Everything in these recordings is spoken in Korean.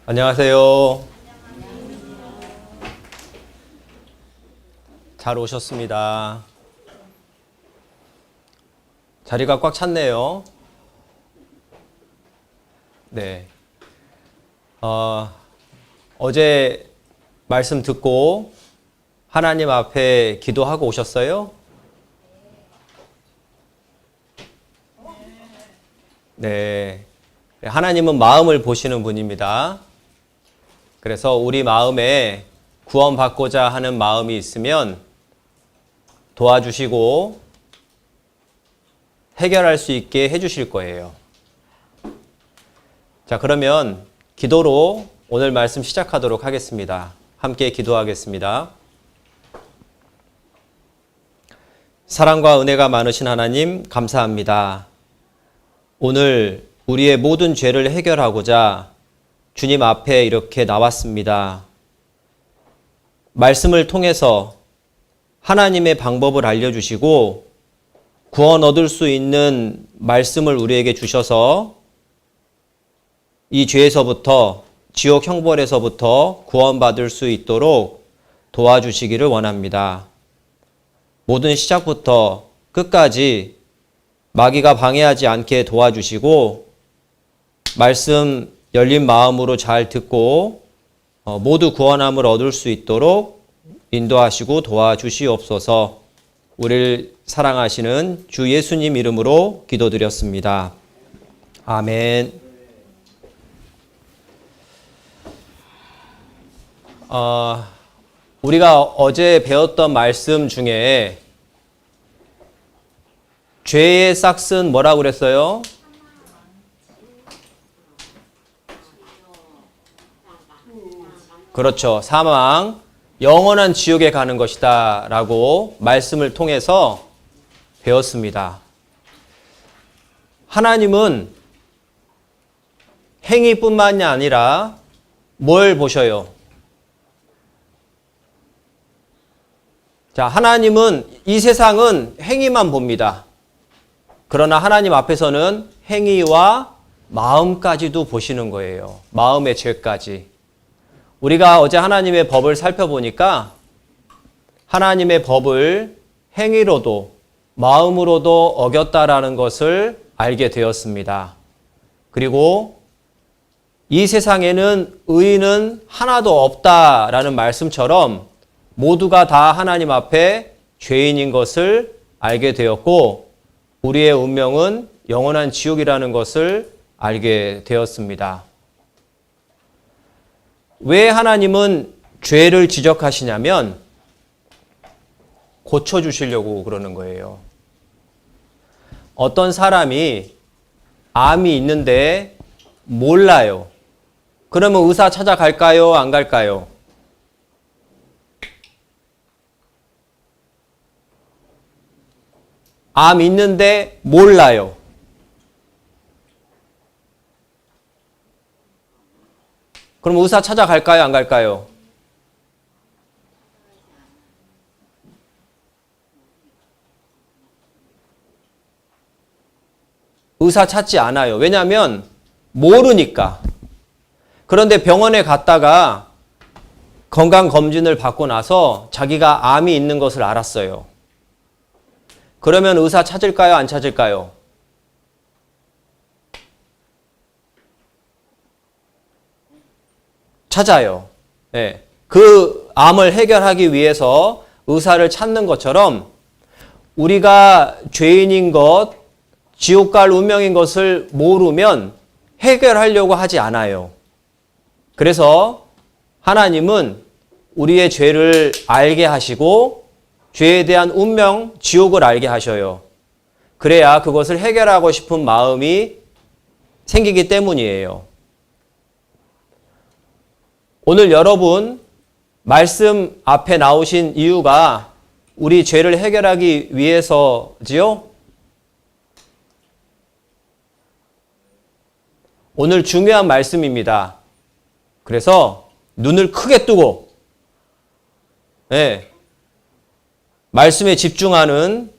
안녕하세요. 잘 오셨습니다. 자리가 꽉 찼네요. 네. 어제 말씀 듣고 하나님 앞에 기도하고 오셨어요? 네. 하나님은 마음을 보시는 분입니다. 그래서 우리 마음에 구원받고자 하는 마음이 있으면 도와주시고 해결할 수 있게 해주실 거예요. 자, 그러면 기도로 오늘 말씀 시작하도록 하겠습니다. 함께 기도하겠습니다. 사랑과 은혜가 많으신 하나님, 감사합니다. 오늘 우리의 모든 죄를 해결하고자 주님 앞에 이렇게 나왔습니다. 말씀을 통해서 하나님의 방법을 알려주시고 구원 얻을 수 있는 말씀을 우리에게 주셔서 이 죄에서부터 지옥 형벌에서부터 구원받을 수 있도록 도와주시기를 원합니다. 모든 시작부터 끝까지 마귀가 방해하지 않게 도와주시고 말씀 열린 마음으로 잘 듣고 모두 구원함을 얻을 수 있도록 인도하시고 도와주시옵소서. 우리를 사랑하시는 주 예수님 이름으로 기도드렸습니다. 아멘. 우리가 어제 배웠던 말씀 중에 죄의 싹은 뭐라고 그랬어요? 그렇죠. 사망, 영원한 지옥에 가는 것이다 라고 말씀을 통해서 배웠습니다. 하나님은 행위뿐만이 아니라 뭘 보셔요? 자, 하나님은 이 세상은 행위만 봅니다. 그러나 하나님 앞에서는 행위와 마음까지도 보시는 거예요. 마음의 죄까지. 우리가 어제 하나님의 법을 살펴보니까 하나님의 법을 행위로도 마음으로도 어겼다라는 것을 알게 되었습니다. 그리고 이 세상에는 의인은 하나도 없다라는 말씀처럼 모두가 다 하나님 앞에 죄인인 것을 알게 되었고 우리의 운명은 영원한 지옥이라는 것을 알게 되었습니다. 왜 하나님은 죄를 지적하시냐면 고쳐주시려고 그러는 거예요. 어떤 사람이 암이 있는데 몰라요. 그러면 의사 찾아갈까요? 안 갈까요? 암 있는데 몰라요. 그럼 의사 찾아갈까요? 안 갈까요? 의사 찾지 않아요. 왜냐하면 모르니까. 그런데 병원에 갔다가 건강검진을 받고 나서 자기가 암이 있는 것을 알았어요. 그러면 의사 찾을까요? 안 찾을까요? 찾아요. 네. 그 암을 해결하기 위해서 의사를 찾는 것처럼 우리가 죄인인 것, 지옥 갈 운명인 것을 모르면 해결하려고 하지 않아요. 그래서 하나님은 우리의 죄를 알게 하시고 죄에 대한 운명, 지옥을 알게 하셔요. 그래야 그것을 해결하고 싶은 마음이 생기기 때문이에요. 오늘 여러분 말씀 앞에 나오신 이유가 우리 죄를 해결하기 위해서지요? 오늘 중요한 말씀입니다. 그래서 눈을 크게 뜨고 말씀에 집중하는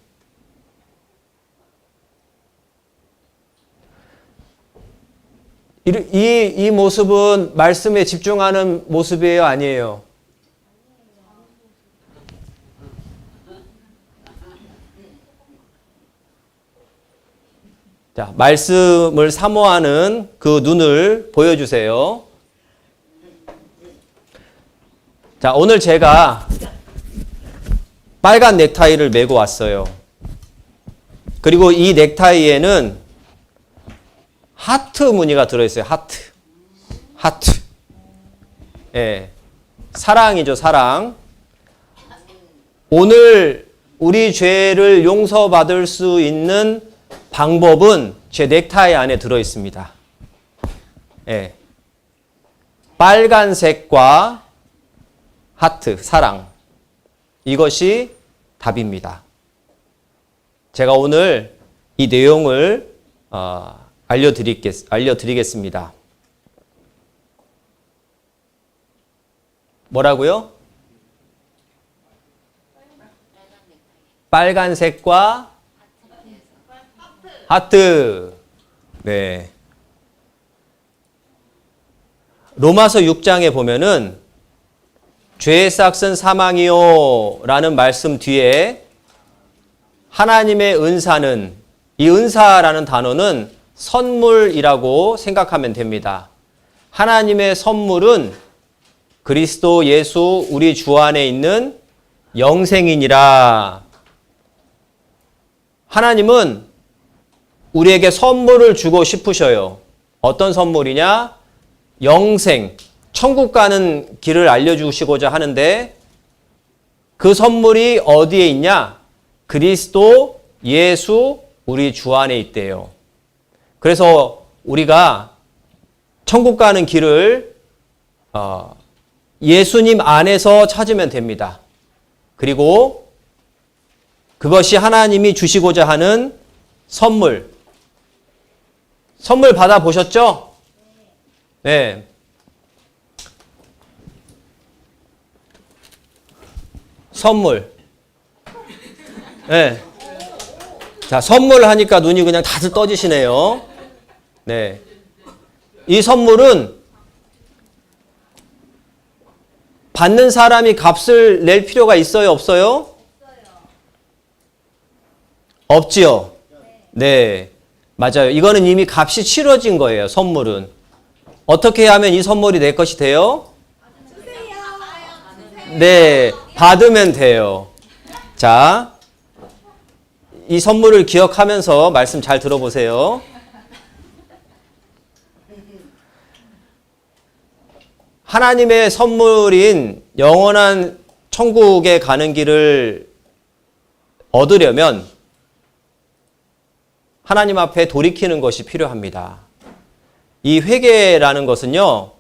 이 모습은 말씀에 집중하는 모습이에요, 아니에요? 자, 말씀을 사모하는 그 눈을 보여주세요. 자, 오늘 제가 빨간 넥타이를 메고 왔어요. 그리고 이 넥타이에는 하트 무늬가 들어있어요. 하트. 예. 사랑이죠, 사랑. 오늘 우리 죄를 용서받을 수 있는 방법은 제 넥타이 안에 들어있습니다. 예. 빨간색과 하트, 사랑. 이것이 답입니다. 제가 오늘 이 내용을 알려드리겠습니다. 뭐라고요? 빨간색과 하트. 네. 로마서 6장에 보면은 죄의 삭은 사망이요 라는 말씀 뒤에 하나님의 은사는, 이 은사라는 단어는 선물이라고 생각하면 됩니다. 하나님의 선물은 그리스도 예수 우리 주 안에 있는 영생이니라. 하나님은 우리에게 선물을 주고 싶으셔요. 어떤 선물이냐? 영생, 천국 가는 길을 알려주시고자 하는데 그 선물이 어디에 있냐? 그리스도 예수 우리 주 안에 있대요. 그래서 우리가 천국 가는 길을 예수님 안에서 찾으면 됩니다. 그리고 그것이 하나님이 주시고자 하는 선물. 선물 받아보셨죠? 네. 선물. 네. 자, 선물 하니까 눈이 그냥 다들 떠지시네요. 네. 이 선물은 받는 사람이 값을 낼 필요가 있어요, 없어요? 없지요? 네. 맞아요. 이거는 이미 값이 치러진 거예요, 선물은. 어떻게 하면 이 선물이 내 것이 돼요? 네. 받으면 돼요. 자, 이 선물을 기억하면서 말씀 잘 들어보세요. 하나님의 선물인 영원한 천국에 가는 길을 얻으려면 하나님 앞에 돌이키는 것이 필요합니다. 이 회개라는 것은요,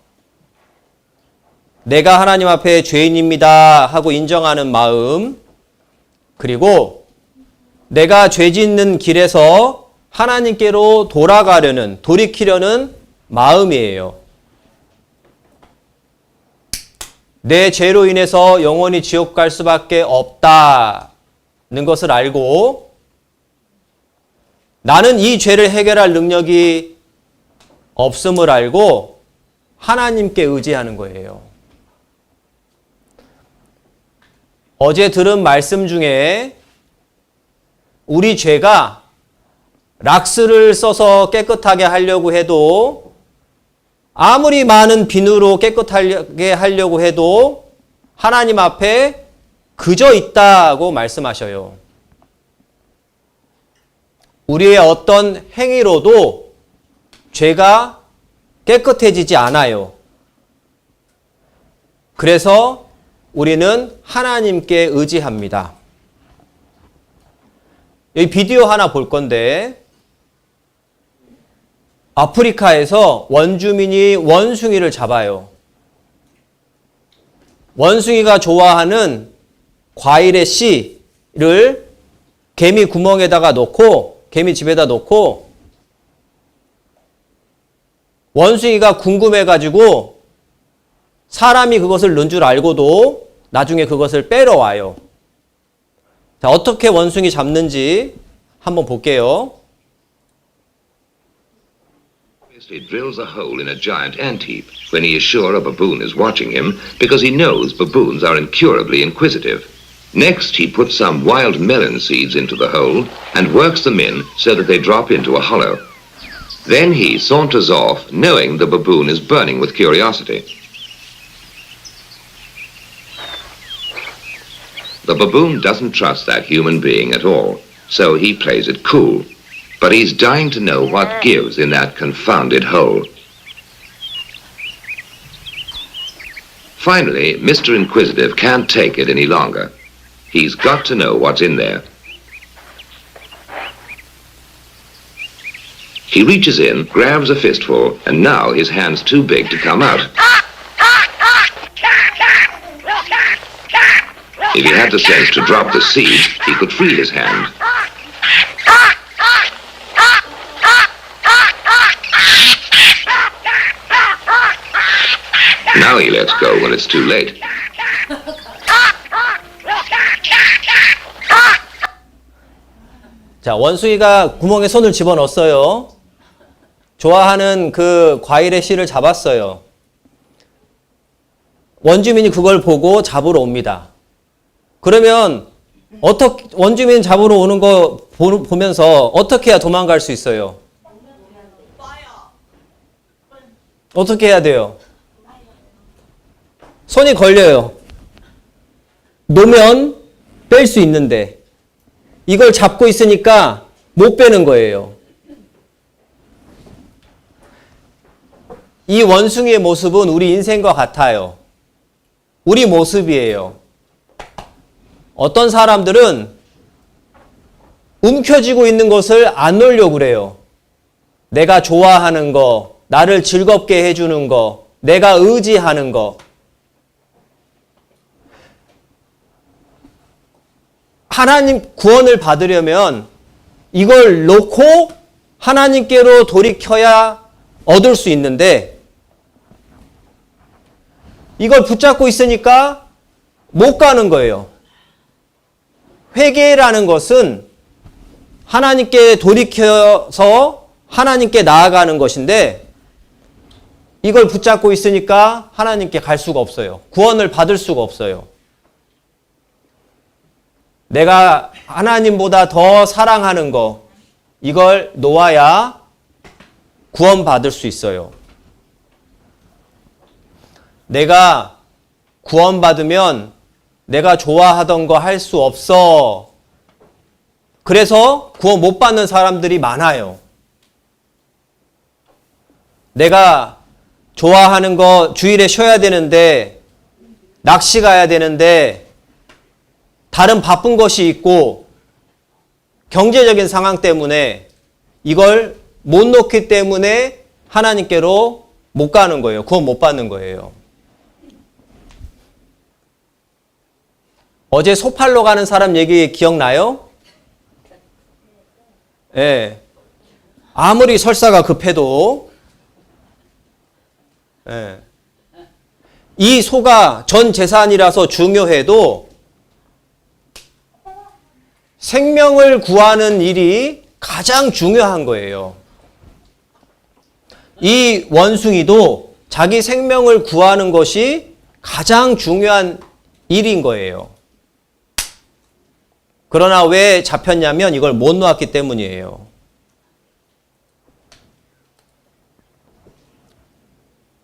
내가 하나님 앞에 죄인입니다 하고 인정하는 마음, 그리고 내가 죄 짓는 길에서 하나님께로 돌아가려는, 돌이키려는 마음이에요. 내 죄로 인해서 영원히 지옥 갈 수밖에 없다는 것을 알고 나는 이 죄를 해결할 능력이 없음을 알고 하나님께 의지하는 거예요. 어제 들은 말씀 중에 우리 죄가 락스를 써서 깨끗하게 하려고 해도 아무리 많은 비누로 깨끗하게 하려고 해도 하나님 앞에 그저 있다고 말씀하셔요. 우리의 어떤 행위로도 죄가 깨끗해지지 않아요. 그래서 우리는 하나님께 의지합니다. 여기 비디오 하나 볼 건데, 아프리카에서 원주민이 원숭이를 잡아요. 원숭이가 좋아하는 과일의 씨를 개미 구멍에다가 넣고, 개미 집에다 놓고, 원숭이가 궁금해가지고 사람이 그것을 넣은 줄 알고도 나중에 그것을 빼러 와요. 자, 어떻게 원숭이 잡는지 한번 볼게요. He drills a hole in a giant ant heap when he is sure a baboon is watching him because he knows baboons are incurably inquisitive. Next, he puts some wild melon seeds into the hole and works them in so that they drop into a hollow. Then he saunters off, knowing the baboon is burning with curiosity. The baboon doesn't trust that human being at all, so he plays it cool. But he's dying to know what gives in that confounded hole. Finally, Mr. Inquisitive can't take it any longer. He's got to know what's in there. He reaches in, grabs a fistful, and now his hand's too big to come out. If he had the sense to drop the seed, he could free his hand. Now he lets go when it's too late. 자, 원숭이가 구멍에 손을 집어넣었어요. 좋아하는 그 과일의 씨를 잡았어요. 원주민이 그걸 보고 잡으러 옵니다. 그러면 원주민 잡으러 오는 거 보면서 어떻게 해야 도망갈 수 있어요? 어떻게 해야 돼요? 손이 걸려요. 놓으면 뺄 수 있는데 이걸 잡고 있으니까 못 빼는 거예요. 이 원숭이의 모습은 우리 인생과 같아요. 우리 모습이에요. 어떤 사람들은 움켜쥐고 있는 것을 안 놓으려고 그래요. 내가 좋아하는 거, 나를 즐겁게 해주는 거, 내가 의지하는 거. 하나님 구원을 받으려면 이걸 놓고 하나님께로 돌이켜야 얻을 수 있는데 이걸 붙잡고 있으니까 못 가는 거예요. 회개라는 것은 하나님께 돌이켜서 하나님께 나아가는 것인데 이걸 붙잡고 있으니까 하나님께 갈 수가 없어요. 구원을 받을 수가 없어요. 내가 하나님보다 더 사랑하는 거, 이걸 놓아야 구원받을 수 있어요. 내가 구원받으면 내가 좋아하던 거 할 수 없어. 그래서 구원 못 받는 사람들이 많아요. 내가 좋아하는 거 주일에 쉬어야 되는데, 낚시 가야 되는데, 다른 바쁜 것이 있고 경제적인 상황 때문에 이걸 못 놓기 때문에 하나님께로 못 가는 거예요. 구원 못 받는 거예요. 어제 소팔로 가는 사람 얘기 기억나요? 예. 네. 아무리 설사가 급해도 예. 이 소가 전 재산이라서 중요해도 생명을 구하는 일이 가장 중요한 거예요. 이 원숭이도 자기 생명을 구하는 것이 가장 중요한 일인 거예요. 그러나 왜 잡혔냐면 이걸 못 놓았기 때문이에요.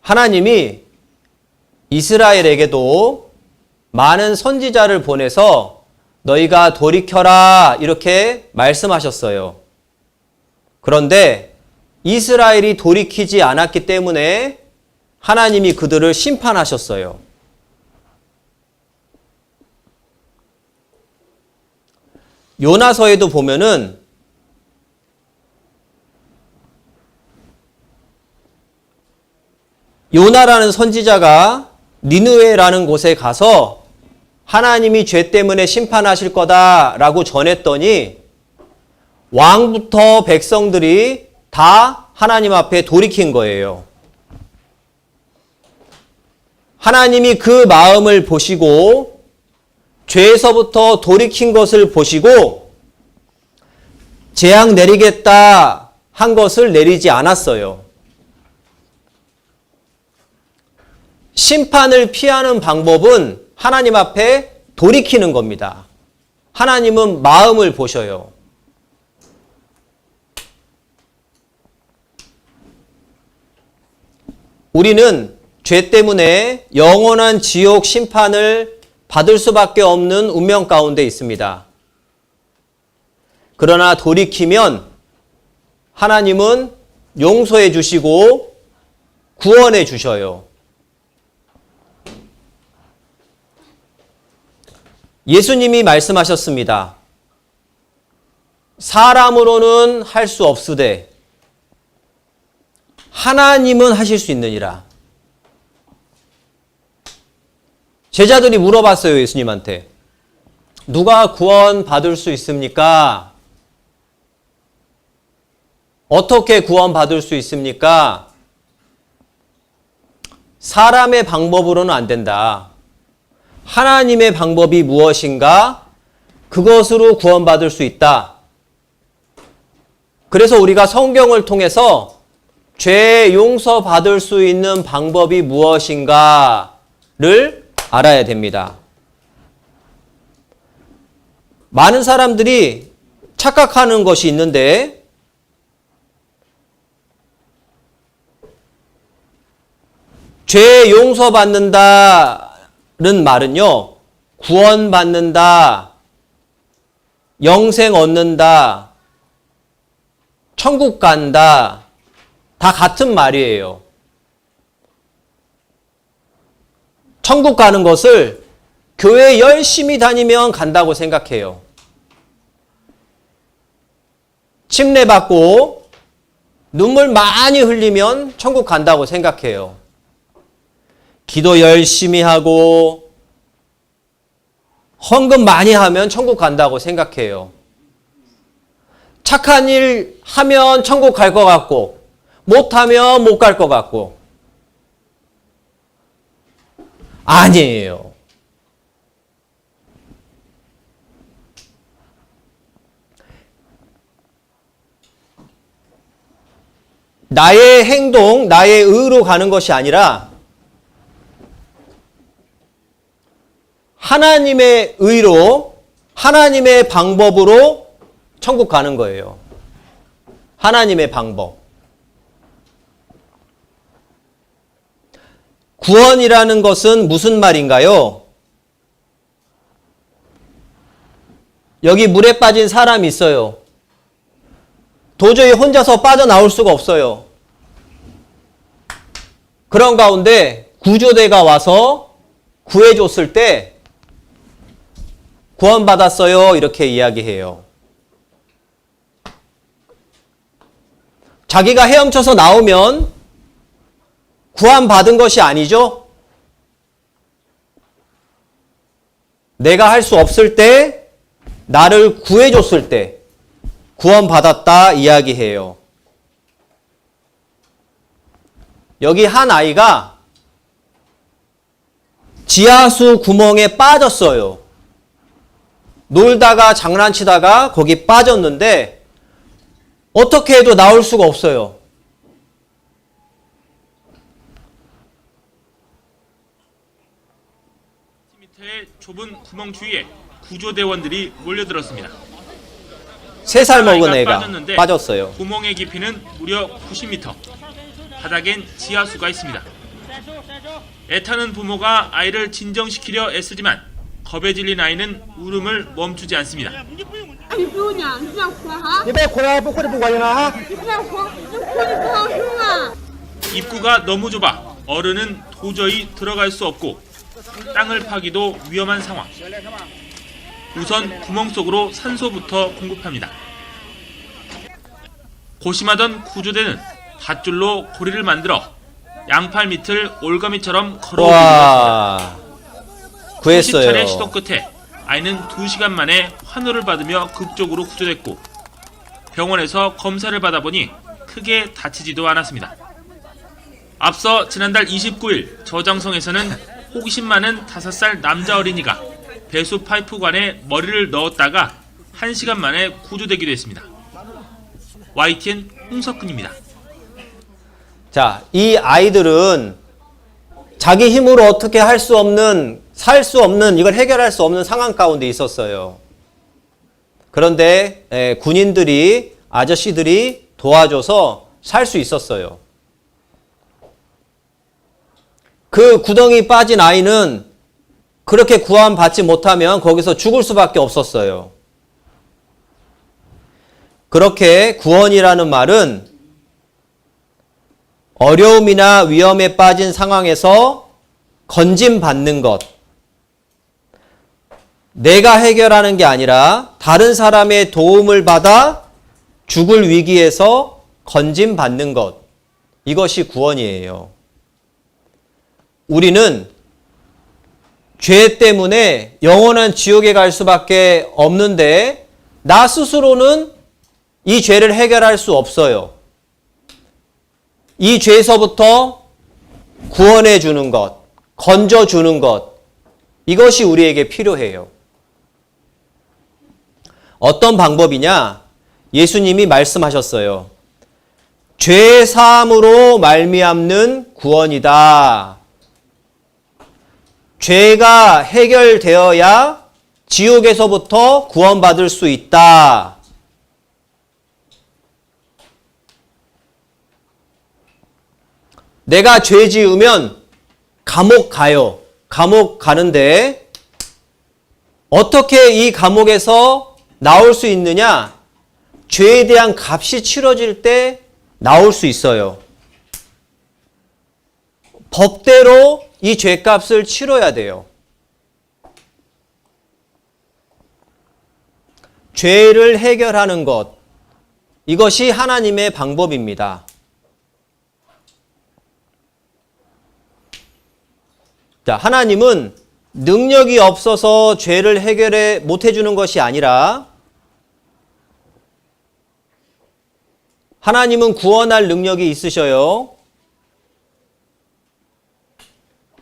하나님이 이스라엘에게도 많은 선지자를 보내서 너희가 돌이켜라 이렇게 말씀하셨어요. 그런데 이스라엘이 돌이키지 않았기 때문에 하나님이 그들을 심판하셨어요. 요나서에도 보면은 요나라는 선지자가 니느웨라는 곳에 가서 하나님이 죄 때문에 심판하실 거다라고 전했더니 왕부터 백성들이 다 하나님 앞에 돌이킨 거예요. 하나님이 그 마음을 보시고 죄에서부터 돌이킨 것을 보시고 재앙 내리겠다 한 것을 내리지 않았어요. 심판을 피하는 방법은 하나님 앞에 돌이키는 겁니다. 하나님은 마음을 보셔요. 우리는 죄 때문에 영원한 지옥 심판을 받을 수밖에 없는 운명 가운데 있습니다. 그러나 돌이키면 하나님은 용서해 주시고 구원해 주셔요. 예수님이 말씀하셨습니다. 사람으로는 할 수 없으되 하나님은 하실 수 있느니라. 제자들이 물어봤어요, 예수님한테. 누가 구원 받을 수 있습니까? 어떻게 구원 받을 수 있습니까? 사람의 방법으로는 안 된다. 하나님의 방법이 무엇인가? 그것으로 구원받을 수 있다. 그래서 우리가 성경을 통해서 죄 용서받을 수 있는 방법이 무엇인가를 알아야 됩니다. 많은 사람들이 착각하는 것이 있는데 죄 용서받는다는 말은요, 구원받는다, 영생 얻는다, 천국 간다, 다 같은 말이에요. 천국 가는 것을 교회 열심히 다니면 간다고 생각해요. 침례받고 눈물 많이 흘리면 천국 간다고 생각해요. 기도 열심히 하고 헌금 많이 하면 천국 간다고 생각해요. 착한 일 하면 천국 갈 것 같고 못하면 못 갈 것 같고. 아니에요. 나의 행동, 나의 의로 가는 것이 아니라 하나님의 의로, 하나님의 방법으로 천국 가는 거예요. 하나님의 방법. 구원이라는 것은 무슨 말인가요? 여기 물에 빠진 사람이 있어요. 도저히 혼자서 빠져나올 수가 없어요. 그런 가운데 구조대가 와서 구해줬을 때 구원받았어요. 이렇게 이야기해요. 자기가 헤엄쳐서 나오면 구원받은 것이 아니죠? 내가 할 수 없을 때, 나를 구해줬을 때 구원받았다 이야기해요. 여기 한 아이가 지하수 구멍에 빠졌어요. 놀다가 장난치다가 거기 빠졌는데 어떻게 해도 나올 수가 없어요. 밑에 좁은 구멍 주위에 구조대원들이 몰려들었습니다. 3살 먹은 아이가 애가 빠졌는데 빠졌어요. 구멍의 깊이는 무려 90m. 바닥엔 지하수가 있습니다. 애타는 부모가 아이를 진정시키려 애쓰지만 겁에 질린 아이는 울음을 멈추지 않습니다. 你不用讲，你这样哭哈？你别哭了，不哭就不管用了啊！你不要哭，你哭你不好受啊！ 입구가 너무 좁아 어른은 도저히 들어갈 수 없고 땅을 파기도 위험한 상황. 우선 구멍 속으로 산소부터 공급합니다. 고심하던 구조대는 밧줄로 고리를 만들어 양팔 밑을 올가미처럼 걸어오기 와, 수십 차례 구했어요. 시도 끝에 아이는 2시간 만에 환호를 받으며 극적으로 구조됐고 병원에서 검사를 받아보니 크게 다치지도 않았습니다. 앞서 지난달 29일 저장성에서는 호기심 많은 5살 남자 어린이가 배수 파이프관에 머리를 넣었다가 1시간 만에 구조되기도 했습니다. YTN 홍석근입니다. 자, 이 아이들은 자기 힘으로 어떻게 할 수 없는, 살 수 없는, 이걸 해결할 수 없는 상황 가운데 있었어요. 그런데 군인들이, 아저씨들이 도와줘서 살 수 있었어요. 그 구덩이 빠진 아이는 그렇게 구원받지 못하면 거기서 죽을 수밖에 없었어요. 그렇게 구원이라는 말은 어려움이나 위험에 빠진 상황에서 건짐받는 것, 내가 해결하는 게 아니라 다른 사람의 도움을 받아 죽을 위기에서 건짐받는 것, 이것이 구원이에요. 우리는 죄 때문에 영원한 지옥에 갈 수밖에 없는데 나 스스로는 이 죄를 해결할 수 없어요. 이 죄에서부터 구원해 주는 것, 건져 주는 것, 이것이 우리에게 필요해요. 어떤 방법이냐? 예수님이 말씀하셨어요. 죄 사함으로 말미암는 구원이다. 죄가 해결되어야 지옥에서부터 구원받을 수 있다. 내가 죄 지으면 감옥 가요. 감옥 가는데 어떻게 이 감옥에서 나올 수 있느냐? 죄에 대한 값이 치러질 때 나올 수 있어요. 법대로 이 죄값을 치러야 돼요. 죄를 해결하는 것, 이것이 하나님의 방법입니다. 자, 하나님은 능력이 없어서 죄를 해결해 못 해주는 것이 아니라 하나님은 구원할 능력이 있으셔요.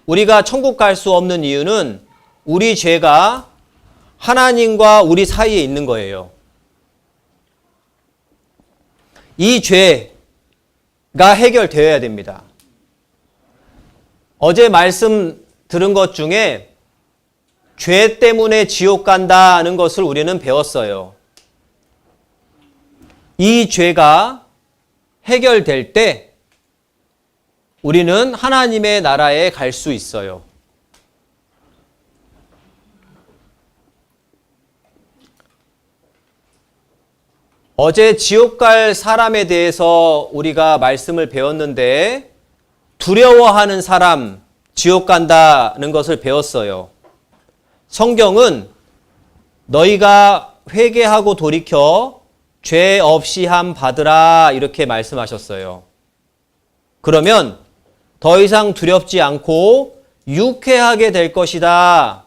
우리가 천국 갈 수 없는 이유는 우리 죄가 하나님과 우리 사이에 있는 거예요. 이 죄가 해결되어야 됩니다. 어제 말씀 들은 것 중에 죄 때문에 지옥 간다는 것을 우리는 배웠어요. 이 죄가 해결될 때 우리는 하나님의 나라에 갈 수 있어요. 어제 지옥 갈 사람에 대해서 우리가 말씀을 배웠는데 두려워하는 사람, 지옥 간다는 것을 배웠어요. 성경은 너희가 회개하고 돌이켜 죄 없이 함 받으라 이렇게 말씀하셨어요. 그러면 더 이상 두렵지 않고 유쾌하게 될 것이다.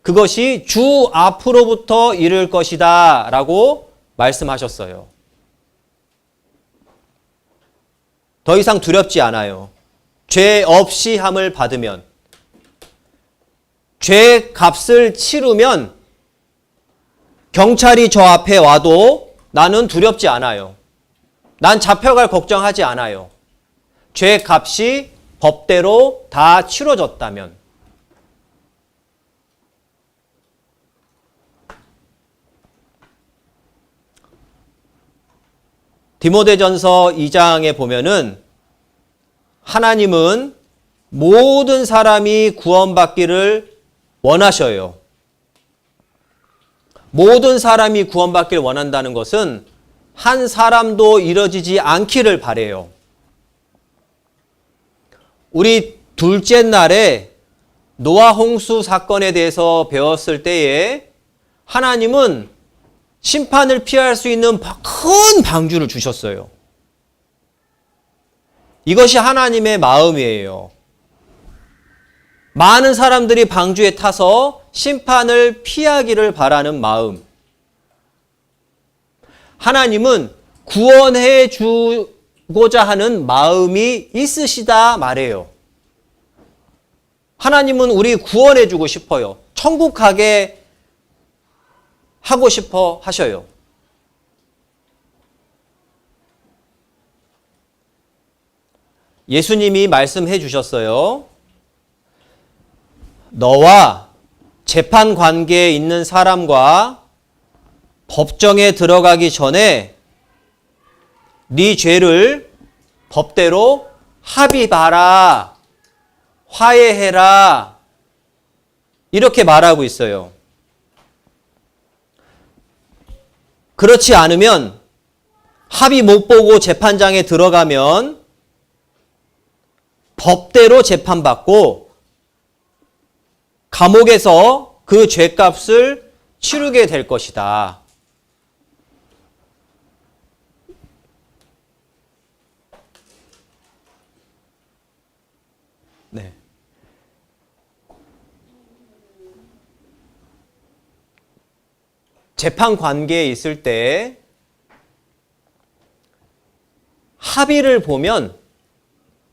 그것이 주 앞으로부터 이를 것이다 라고 말씀하셨어요. 더 이상 두렵지 않아요. 죄 없이 함을 받으면, 죄 값을 치르면 경찰이 저 앞에 와도 나는 두렵지 않아요. 난 잡혀갈 걱정하지 않아요. 죄 값이 법대로 다 치러졌다면. 디모데전서 2장에 보면은 하나님은 모든 사람이 구원받기를 원하셔요. 모든 사람이 구원받기를 원한다는 것은 한 사람도 이뤄지지 않기를 바래요. 우리 둘째 날에 노아 홍수 사건에 대해서 배웠을 때에 하나님은 심판을 피할 수 있는 큰 방주를 주셨어요. 이것이 하나님의 마음이에요. 많은 사람들이 방주에 타서 심판을 피하기를 바라는 마음. 하나님은 구원해 주고자 하는 마음이 있으시다 말해요. 하나님은 우리 구원해 주고 싶어요. 천국 가게 하고 싶어 하셔요. 예수님이 말씀해 주셨어요. 너와 재판 관계에 있는 사람과 법정에 들어가기 전에 네 죄를 법대로 합의봐라, 화해해라, 이렇게 말하고 있어요. 그렇지 않으면 합의 못 보고 재판장에 들어가면 법대로 재판받고 감옥에서 그 죄값을 치르게 될 것이다. 네. 재판 관계에 있을 때 합의를 보면,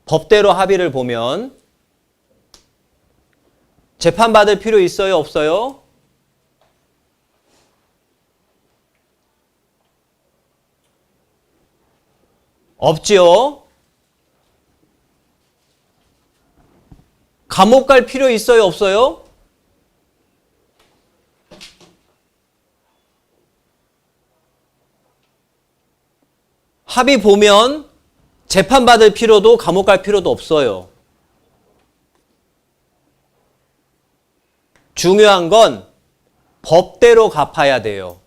법대로 합의를 보면 재판받을 필요 있어요, 없어요? 없지요. 감옥 갈 필요 있어요, 없어요? 합의 보면 재판받을 필요도 감옥 갈 필요도 없어요. 중요한 건 법대로 갚아야 돼요.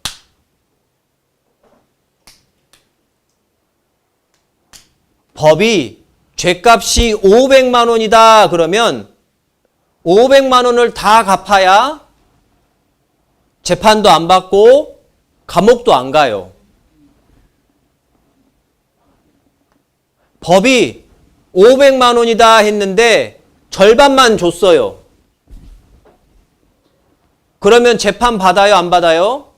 법이 죄값이 500만 원이다 그러면 500만 원을 다 갚아야 재판도 안 받고 감옥도 안 가요. 법이 500만 원이다 했는데 절반만 줬어요. 그러면 재판 받아요, 안 받아요?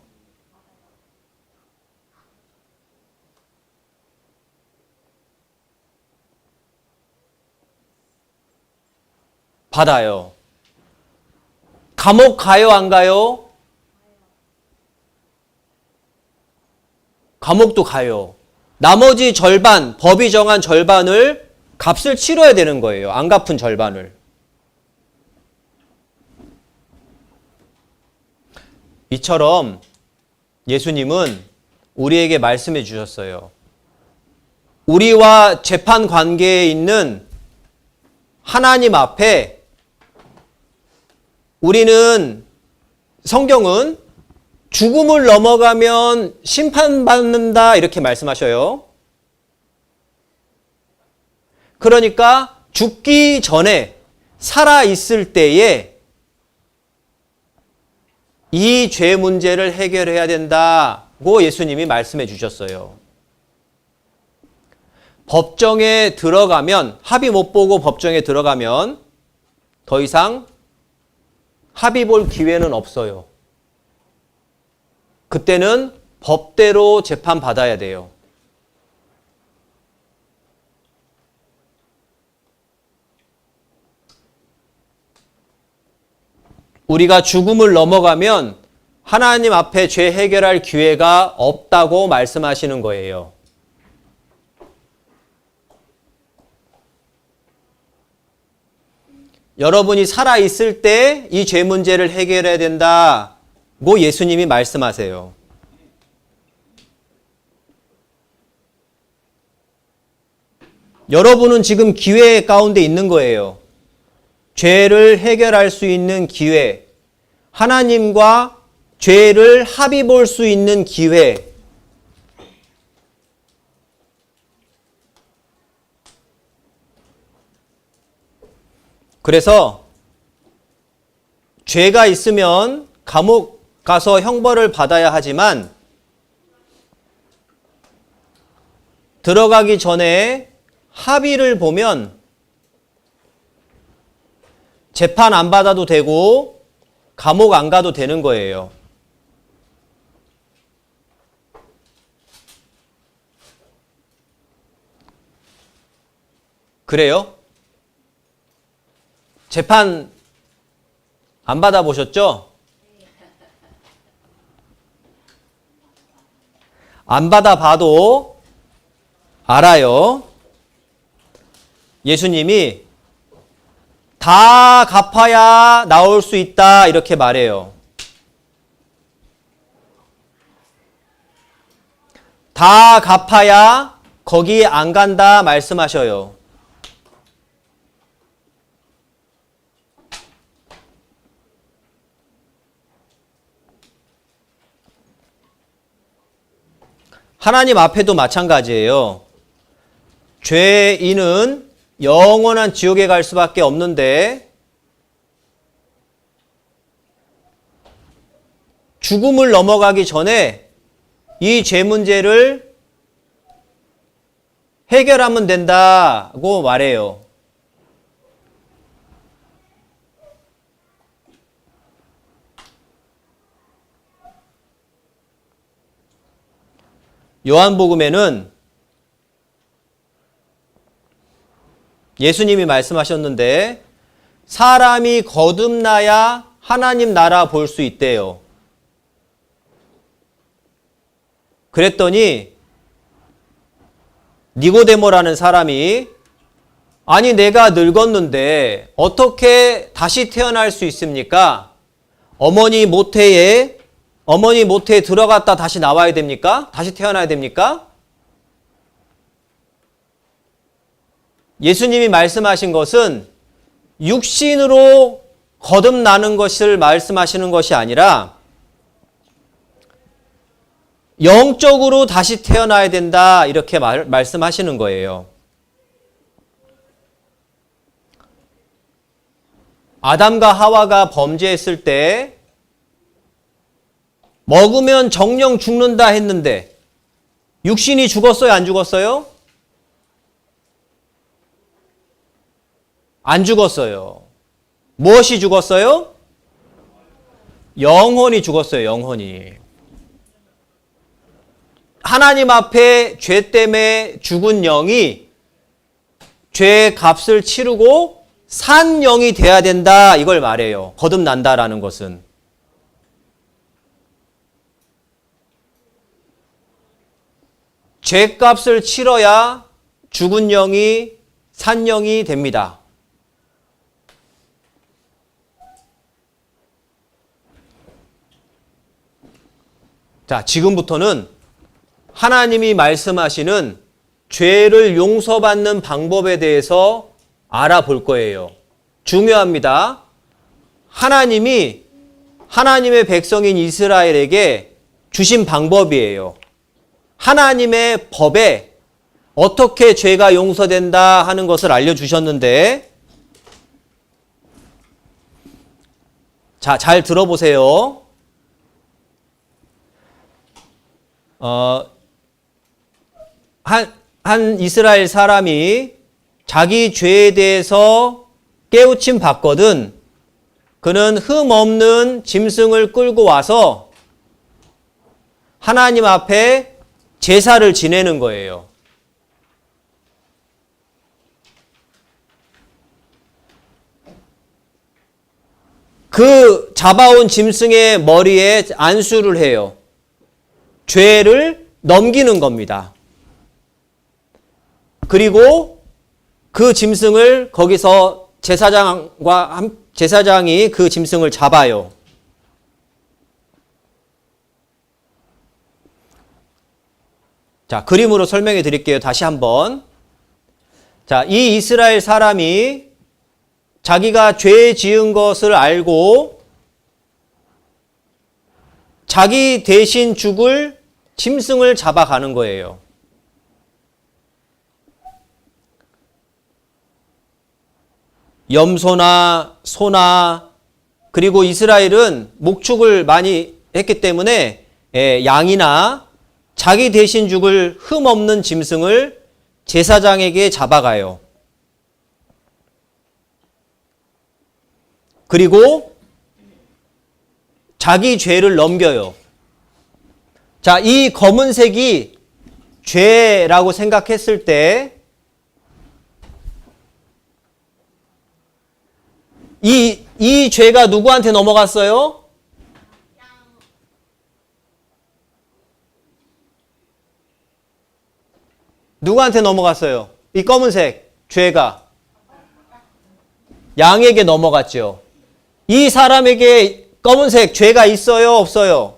받아요. 감옥 가요, 안 가요? 감옥도 가요. 나머지 절반, 법이 정한 절반을 값을 치러야 되는 거예요. 안 갚은 절반을. 이처럼 예수님은 우리에게 말씀해 주셨어요. 우리와 재판 관계에 있는 하나님 앞에 우리는, 성경은 죽음을 넘어가면 심판받는다 이렇게 말씀하셔요. 그러니까 죽기 전에 살아있을 때에 이 죄 문제를 해결해야 된다고 예수님이 말씀해 주셨어요. 법정에 들어가면, 합의 못 보고 법정에 들어가면 더 이상 합의 볼 기회는 없어요. 그때는 법대로 재판받아야 돼요. 우리가 죽음을 넘어가면 하나님 앞에 죄 해결할 기회가 없다고 말씀하시는 거예요. 여러분이 살아있을 때 이 죄 문제를 해결해야 된다고 예수님이 말씀하세요. 여러분은 지금 기회 가운데 있는 거예요. 죄를 해결할 수 있는 기회, 하나님과 죄를 합의 볼 수 있는 기회, 그래서 죄가 있으면 감옥 가서 형벌을 받아야 하지만 들어가기 전에 합의를 보면 재판 안 받아도 되고 감옥 안 가도 되는 거예요. 그래요? 재판 안 받아보셨죠? 안 받아봐도 알아요. 예수님이 다 갚아야 나올 수 있다 이렇게 말해요. 다 갚아야 거기 안 간다 말씀하셔요. 하나님 앞에도 마찬가지예요. 죄인은 영원한 지옥에 갈 수밖에 없는데 죽음을 넘어가기 전에 이 죄 문제를 해결하면 된다고 말해요. 요한복음에는 예수님이 말씀하셨는데 사람이 거듭나야 하나님 나라 볼 수 있대요. 그랬더니 니고데모라는 사람이 아니 내가 늙었는데 어떻게 다시 태어날 수 있습니까? 어머니 모태에 들어갔다 다시 나와야 됩니까? 다시 태어나야 됩니까? 예수님이 말씀하신 것은 육신으로 거듭나는 것을 말씀하시는 것이 아니라 영적으로 다시 태어나야 된다 이렇게 말씀하시는 거예요. 아담과 하와가 범죄했을 때 먹으면 정령 죽는다 했는데 육신이 죽었어요? 안 죽었어요? 안 죽었어요. 무엇이 죽었어요? 영혼이 죽었어요. 영혼이. 하나님 앞에 죄 때문에 죽은 영이 죄의 값을 치르고 산 영이 돼야 된다 이걸 말해요. 거듭난다라는 것은. 죄값을 치러야 죽은 영이 산 영이 됩니다. 자, 지금부터는 하나님이 말씀하시는 죄를 용서받는 방법에 대해서 알아볼 거예요. 중요합니다. 하나님이 하나님의 백성인 이스라엘에게 주신 방법이에요. 하나님의 법에 어떻게 죄가 용서된다 하는 것을 알려주셨는데, 자, 잘 들어보세요. 한 이스라엘 사람이 자기 죄에 대해서 깨우침 받거든 그는 흠 없는 짐승을 끌고 와서 하나님 앞에 제사를 지내는 거예요. 그 잡아온 짐승의 머리에 안수를 해요. 죄를 넘기는 겁니다. 그리고 그 짐승을 거기서 제사장이 그 짐승을 잡아요. 자, 그림으로 설명해 드릴게요. 다시 한번. 자, 이 이스라엘 사람이 자기가 죄 지은 것을 알고 자기 대신 죽을 짐승을 잡아가는 거예요. 염소나 소나, 그리고 이스라엘은 목축을 많이 했기 때문에 양이나 자기 대신 죽을 흠 없는 짐승을 제사장에게 잡아가요. 그리고 자기 죄를 넘겨요. 자, 이 검은색이 죄라고 생각했을 때 이 죄가 누구한테 넘어갔어요? 누구한테 넘어갔어요? 이 검은색 죄가 양에게 넘어갔죠. 이 사람에게 검은색 죄가 있어요, 없어요?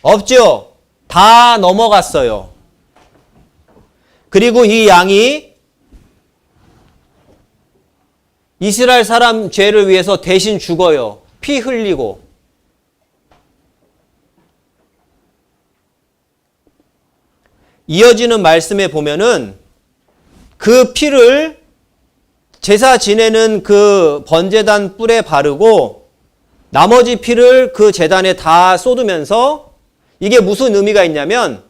없죠. 다 넘어갔어요. 그리고 이 양이 이스라엘 사람 죄를 위해서 대신 죽어요. 피 흘리고. 이어지는 말씀에 보면은 그 피를 제사 지내는 그 번제단 뿔에 바르고 나머지 피를 그 제단에 다 쏟으면서 이게 무슨 의미가 있냐면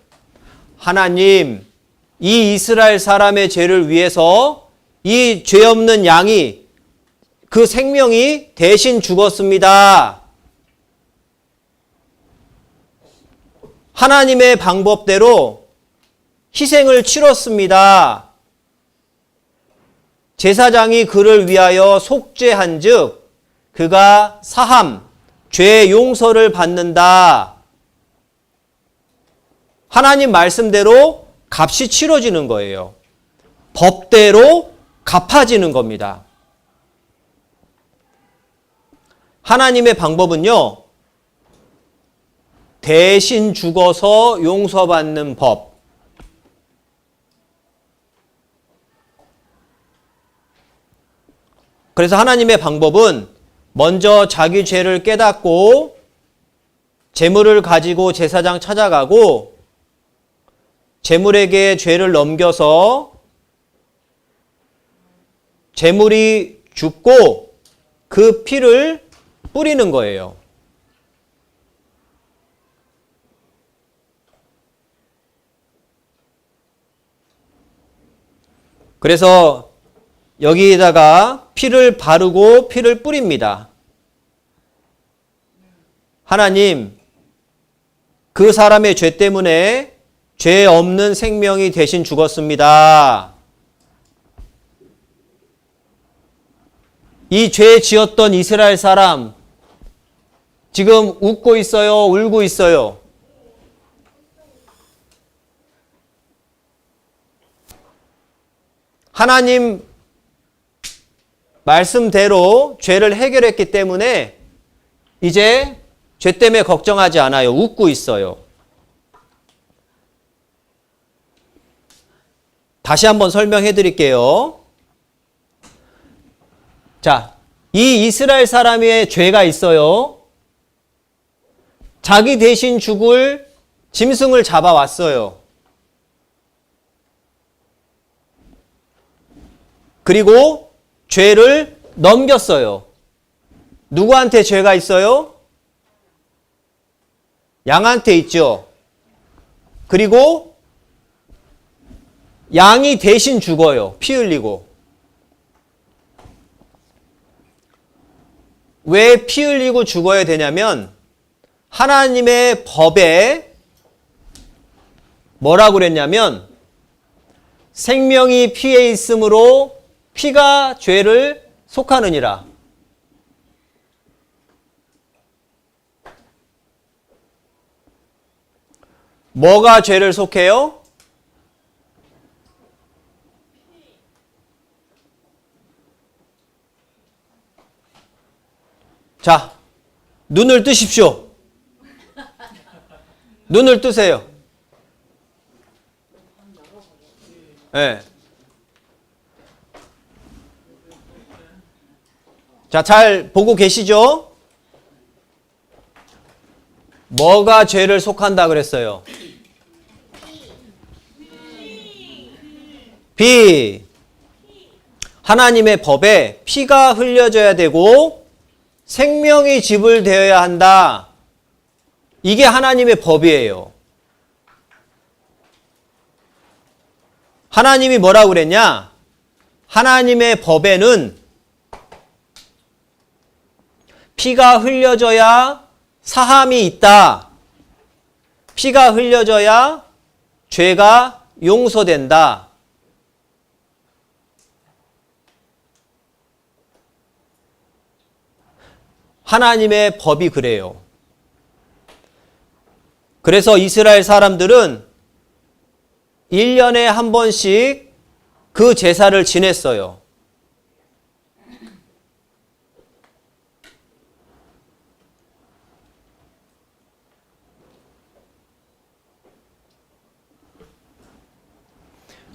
하나님, 이 이스라엘 사람의 죄를 위해서 이 죄 없는 양이 그 생명이 대신 죽었습니다. 하나님의 방법대로 희생을 치렀습니다. 제사장이 그를 위하여 속죄한 즉 그가 사함, 죄 용서를 받는다. 하나님 말씀대로 값이 치러지는 거예요. 법대로 갚아지는 겁니다. 하나님의 방법은요, 대신 죽어서 용서받는 법. 그래서 하나님의 방법은 먼저 자기 죄를 깨닫고 재물을 가지고 제사장 찾아가고 재물에게 죄를 넘겨서 재물이 죽고 그 피를 뿌리는 거예요. 그래서 여기에다가 피를 바르고 피를 뿌립니다. 하나님, 그 사람의 죄 때문에 죄 없는 생명이 대신 죽었습니다. 이 죄 지었던 이스라엘 사람 지금 웃고 있어요? 울고 있어요? 하나님 말씀대로 죄를 해결했기 때문에 이제 죄 때문에 걱정하지 않아요. 웃고 있어요. 다시 한번 설명해 드릴게요. 자, 이 이스라엘 사람의 죄가 있어요. 자기 대신 죽을 짐승을 잡아왔어요. 그리고 죄를 넘겼어요. 누구한테 죄가 있어요? 양한테 있죠. 그리고 양이 대신 죽어요. 피 흘리고. 왜 피 흘리고 죽어야 되냐면 하나님의 법에 뭐라고 그랬냐면 생명이 피에 있으므로 피가 죄를 속하느니라. 뭐가 죄를 속해요? 자, 눈을 뜨십시오. 눈을 뜨세요. 네. 자, 잘 보고 계시죠? 뭐가 죄를 속한다 그랬어요? 피. 하나님의 법에 피가 흘려져야 되고 생명이 지불되어야 한다. 이게 하나님의 법이에요. 하나님이 뭐라고 그랬냐? 하나님의 법에는 피가 흘려져야 사함이 있다. 피가 흘려져야 죄가 용서된다. 하나님의 법이 그래요. 그래서 이스라엘 사람들은 1년에 한 번씩 그 제사를 지냈어요.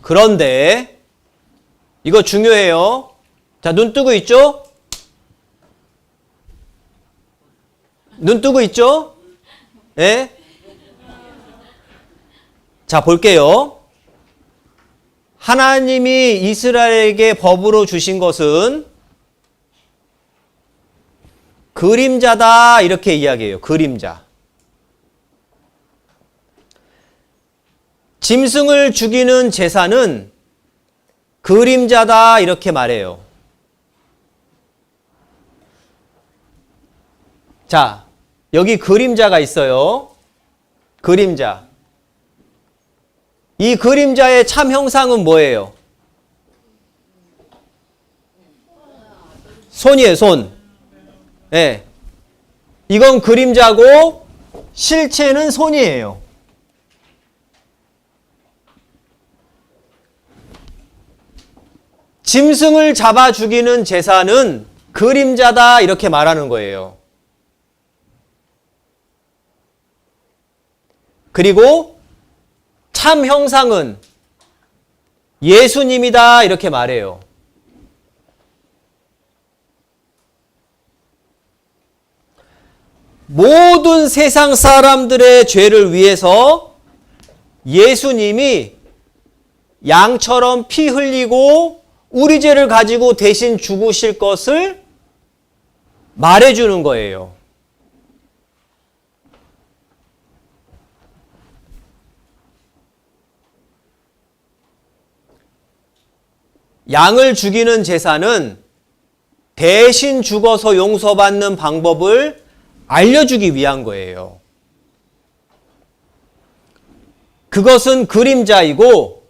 그런데 이거 중요해요. 자, 눈 뜨고 있죠? 눈 뜨고 있죠? 예? 자, 볼게요. 하나님이 이스라엘에게 법으로 주신 것은 그림자다 이렇게 이야기해요. 그림자. 짐승을 죽이는 제사는 그림자다 이렇게 말해요. 자, 여기 그림자가 있어요. 그림자. 이 그림자의 참 형상은 뭐예요? 손이에요, 손. 네. 이건 그림자고 실체는 손이에요. 짐승을 잡아 죽이는 제사는 그림자다 이렇게 말하는 거예요. 그리고 참 형상은 예수님이다 이렇게 말해요. 모든 세상 사람들의 죄를 위해서 예수님이 양처럼 피 흘리고 우리 죄를 가지고 대신 죽으실 것을 말해주는 거예요. 양을 죽이는 제사는 대신 죽어서 용서받는 방법을 알려주기 위한 거예요. 그것은 그림자이고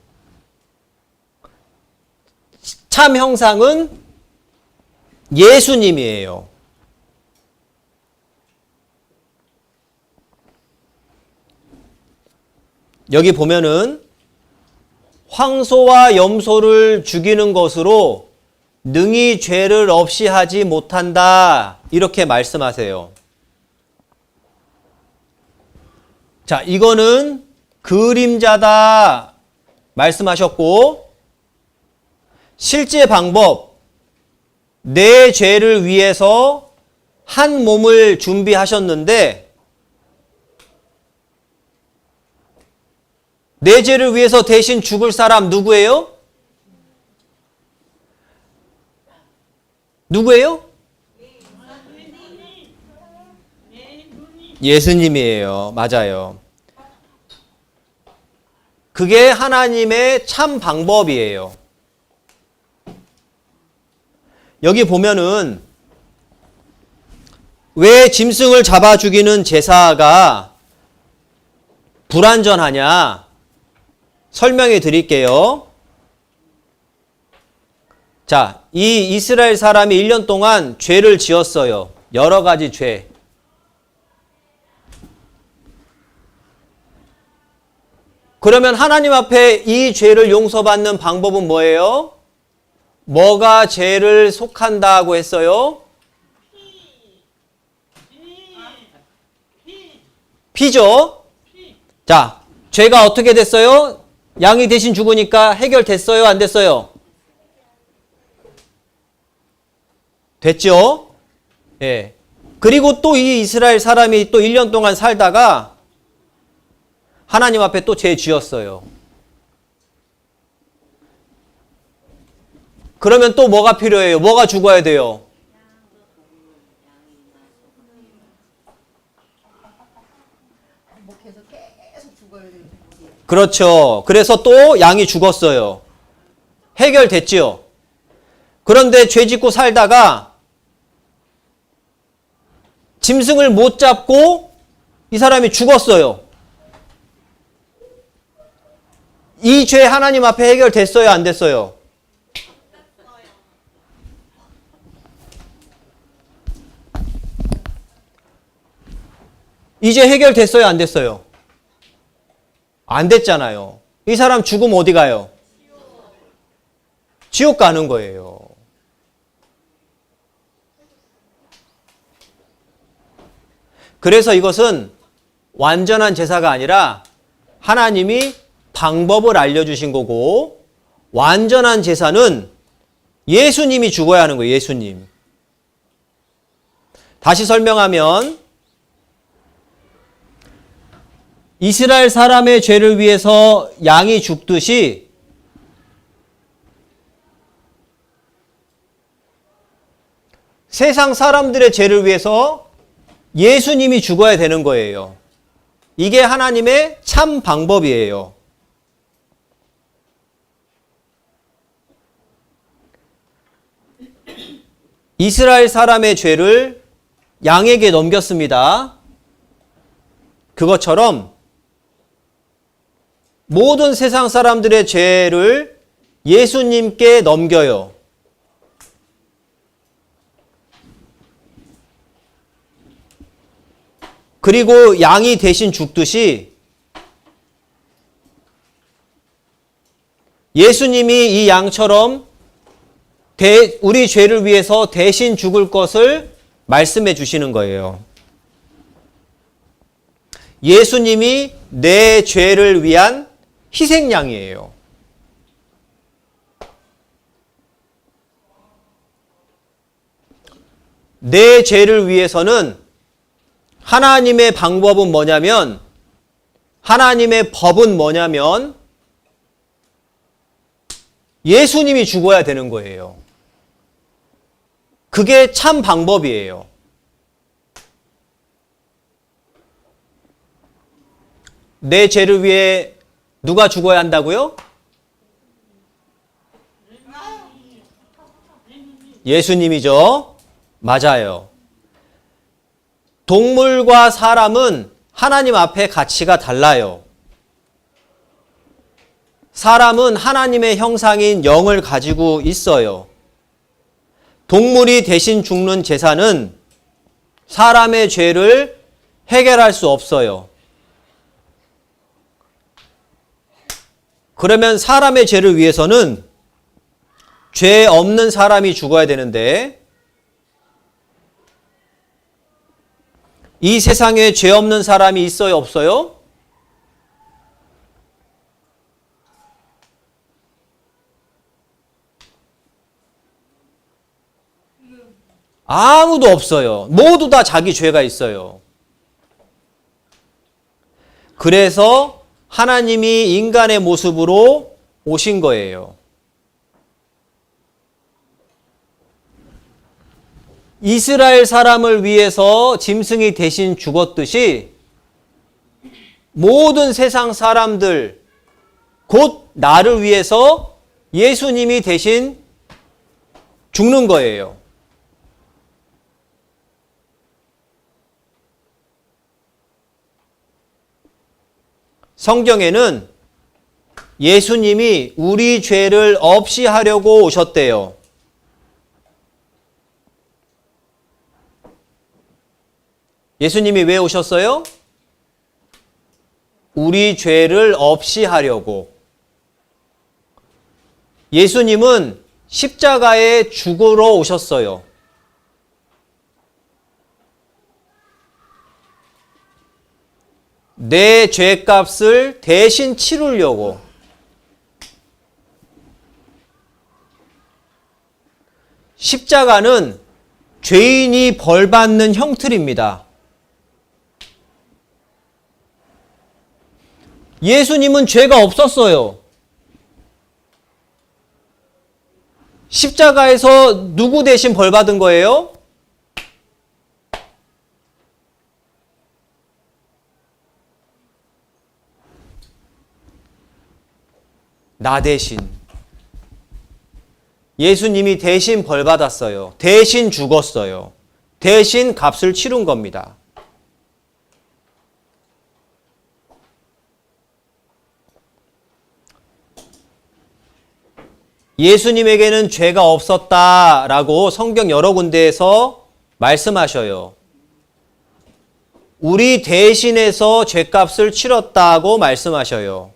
참 형상은 예수님이에요. 여기 보면은 황소와 염소를 죽이는 것으로 능히 죄를 없이 하지 못한다. 이렇게 말씀하세요. 자, 이거는 그림자다 말씀하셨고, 실제 방법, 내 죄를 위해서 한 몸을 준비하셨는데, 내 죄를 위해서 대신 죽을 사람 누구예요? 누구예요? 예수님이에요. 맞아요. 그게 하나님의 참 방법이에요. 여기 보면은 왜 짐승을 잡아 죽이는 제사가 불완전하냐? 설명해 드릴게요. 자, 이 이스라엘 사람이 1년 동안 죄를 지었어요. 여러 가지 죄. 그러면 하나님 앞에 이 죄를 용서받는 방법은 뭐예요? 뭐가 죄를 속한다고 했어요? 피죠? 자, 죄가 어떻게 됐어요? 양이 대신 죽으니까 해결됐어요? 안 됐어요? 됐죠? 예. 그리고 또 이 이스라엘 사람이 또 1년 동안 살다가 하나님 앞에 또 죄 지었어요. 그러면 또 뭐가 필요해요? 뭐가 죽어야 돼요? 그렇죠. 그래서 또 양이 죽었어요. 해결됐지요. 그런데 죄 짓고 살다가 짐승을 못 잡고 이 사람이 죽었어요. 이 죄 하나님 앞에 해결됐어요? 안 됐어요? 이제 해결됐어요? 안 됐어요? 안 됐잖아요. 이 사람 죽으면 어디 가요? 지옥 가는 거예요. 그래서 이것은 완전한 제사가 아니라 하나님이 방법을 알려주신 거고, 완전한 제사는 예수님이 죽어야 하는 거예요. 예수님. 다시 설명하면 이스라엘 사람의 죄를 위해서 양이 죽듯이 세상 사람들의 죄를 위해서 예수님이 죽어야 되는 거예요. 이게 하나님의 참 방법이에요. 이스라엘 사람의 죄를 양에게 넘겼습니다. 그것처럼 모든 세상 사람들의 죄를 예수님께 넘겨요. 그리고 양이 대신 죽듯이 예수님이 이 양처럼 우리 죄를 위해서 대신 죽을 것을 말씀해 주시는 거예요. 예수님이 내 죄를 위한 희생양이에요. 내 죄를 위해서는 하나님의 방법은 뭐냐면, 하나님의 법은 뭐냐면 예수님이 죽어야 되는 거예요. 그게 참 방법이에요. 내 죄를 위해 누가 죽어야 한다고요? 예수님이죠. 맞아요. 동물과 사람은 하나님 앞에 가치가 달라요. 사람은 하나님의 형상인 영을 가지고 있어요. 동물이 대신 죽는 제사는 사람의 죄를 해결할 수 없어요. 그러면 사람의 죄를 위해서는 죄 없는 사람이 죽어야 되는데, 이 세상에 죄 없는 사람이 있어요, 없어요? 아무도 없어요. 모두 다 자기 죄가 있어요. 그래서 하나님이 인간의 모습으로 오신 거예요. 이스라엘 사람을 위해서 짐승이 대신 죽었듯이 모든 세상 사람들, 곧 나를 위해서 예수님이 대신 죽는 거예요. 성경에는 예수님이 우리 죄를 없이 하려고 오셨대요. 예수님이 왜 오셨어요? 우리 죄를 없이 하려고. 예수님은 십자가에 죽으러 오셨어요. 내 죄값을 대신 치르려고. 십자가는 죄인이 벌받는 형틀입니다. 예수님은 죄가 없었어요. 십자가에서 누구 대신 벌받은 거예요? 나 대신. 예수님이 대신 벌받았어요. 대신 죽었어요. 대신 값을 치른 겁니다. 예수님에게는 죄가 없었다라고 성경 여러 군데에서 말씀하셔요. 우리 대신해서 죄값을 치렀다고 말씀하셔요.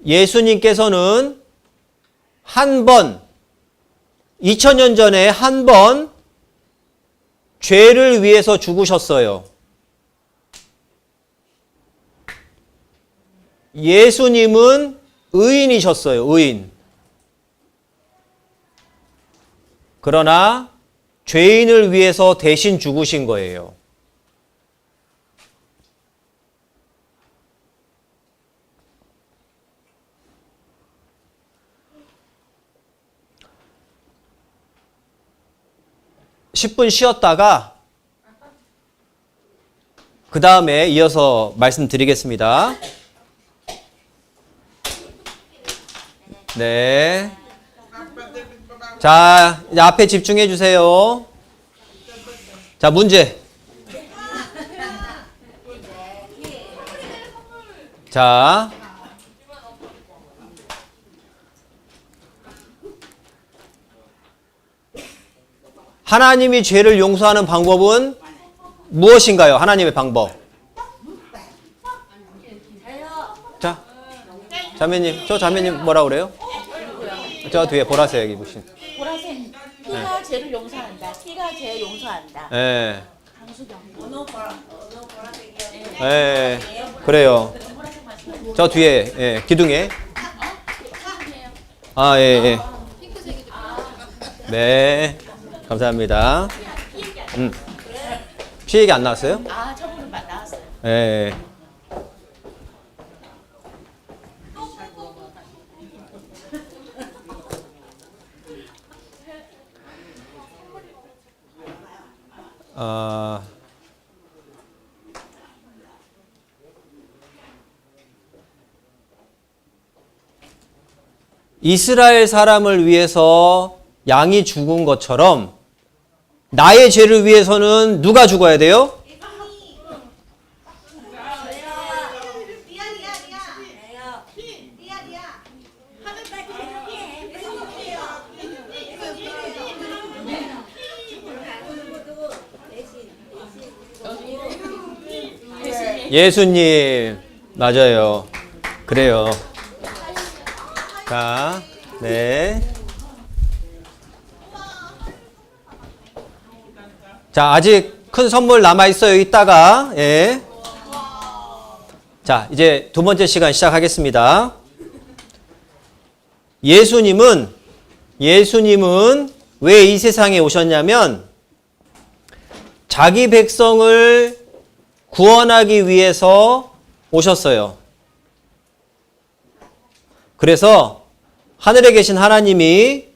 예수님께서는 한 번, 2000년 전에 한 번 죄를 위해서 죽으셨어요. 예수님은 의인이셨어요. 의인. 그러나 죄인을 위해서 대신 죽으신 거예요. (10분) 쉬었다가 그 다음에 이어서 말씀드리겠습니다. 네. 자, 이제 앞에 집중해 주세요. 자, 문제. 자. 하나님이 죄를 용서하는 방법은 무엇인가요? 하나님의 방법. 자, 자매님, 저 자매님 뭐라 그래요? 저 뒤에 보라색 여기 보신. 보라색. 피가 죄를 용서한다. 피가 죄 용서한다. 예. 강수경. 예. 그래요. 저 뒤에, 예, 기둥에. 아, 예, 예. 네. 감사합니다. 피 얘기 안 나왔어요? 아, 저분은 나왔어요. 예. 이스라엘 사람을 위해서 양이 죽은 것처럼 나의 죄를 위해서는 누가 죽어야 돼요? 예수님. 맞아요. 그래요. 자, 네. 자, 아직 큰 선물 남아있어요. 이따가. 예. 자, 이제 두 번째 시간 시작하겠습니다. 예수님은 왜 이 세상에 오셨냐면 자기 백성을 구원하기 위해서 오셨어요. 그래서 하늘에 계신 하나님이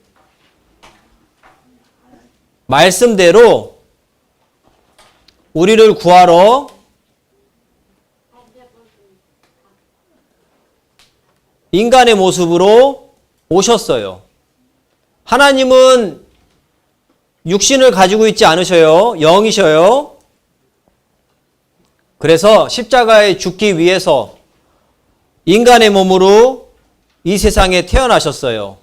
말씀대로 우리를 구하러 인간의 모습으로 오셨어요. 하나님은 육신을 가지고 있지 않으셔요. 영이셔요. 그래서 십자가에 죽기 위해서 인간의 몸으로 이 세상에 태어나셨어요.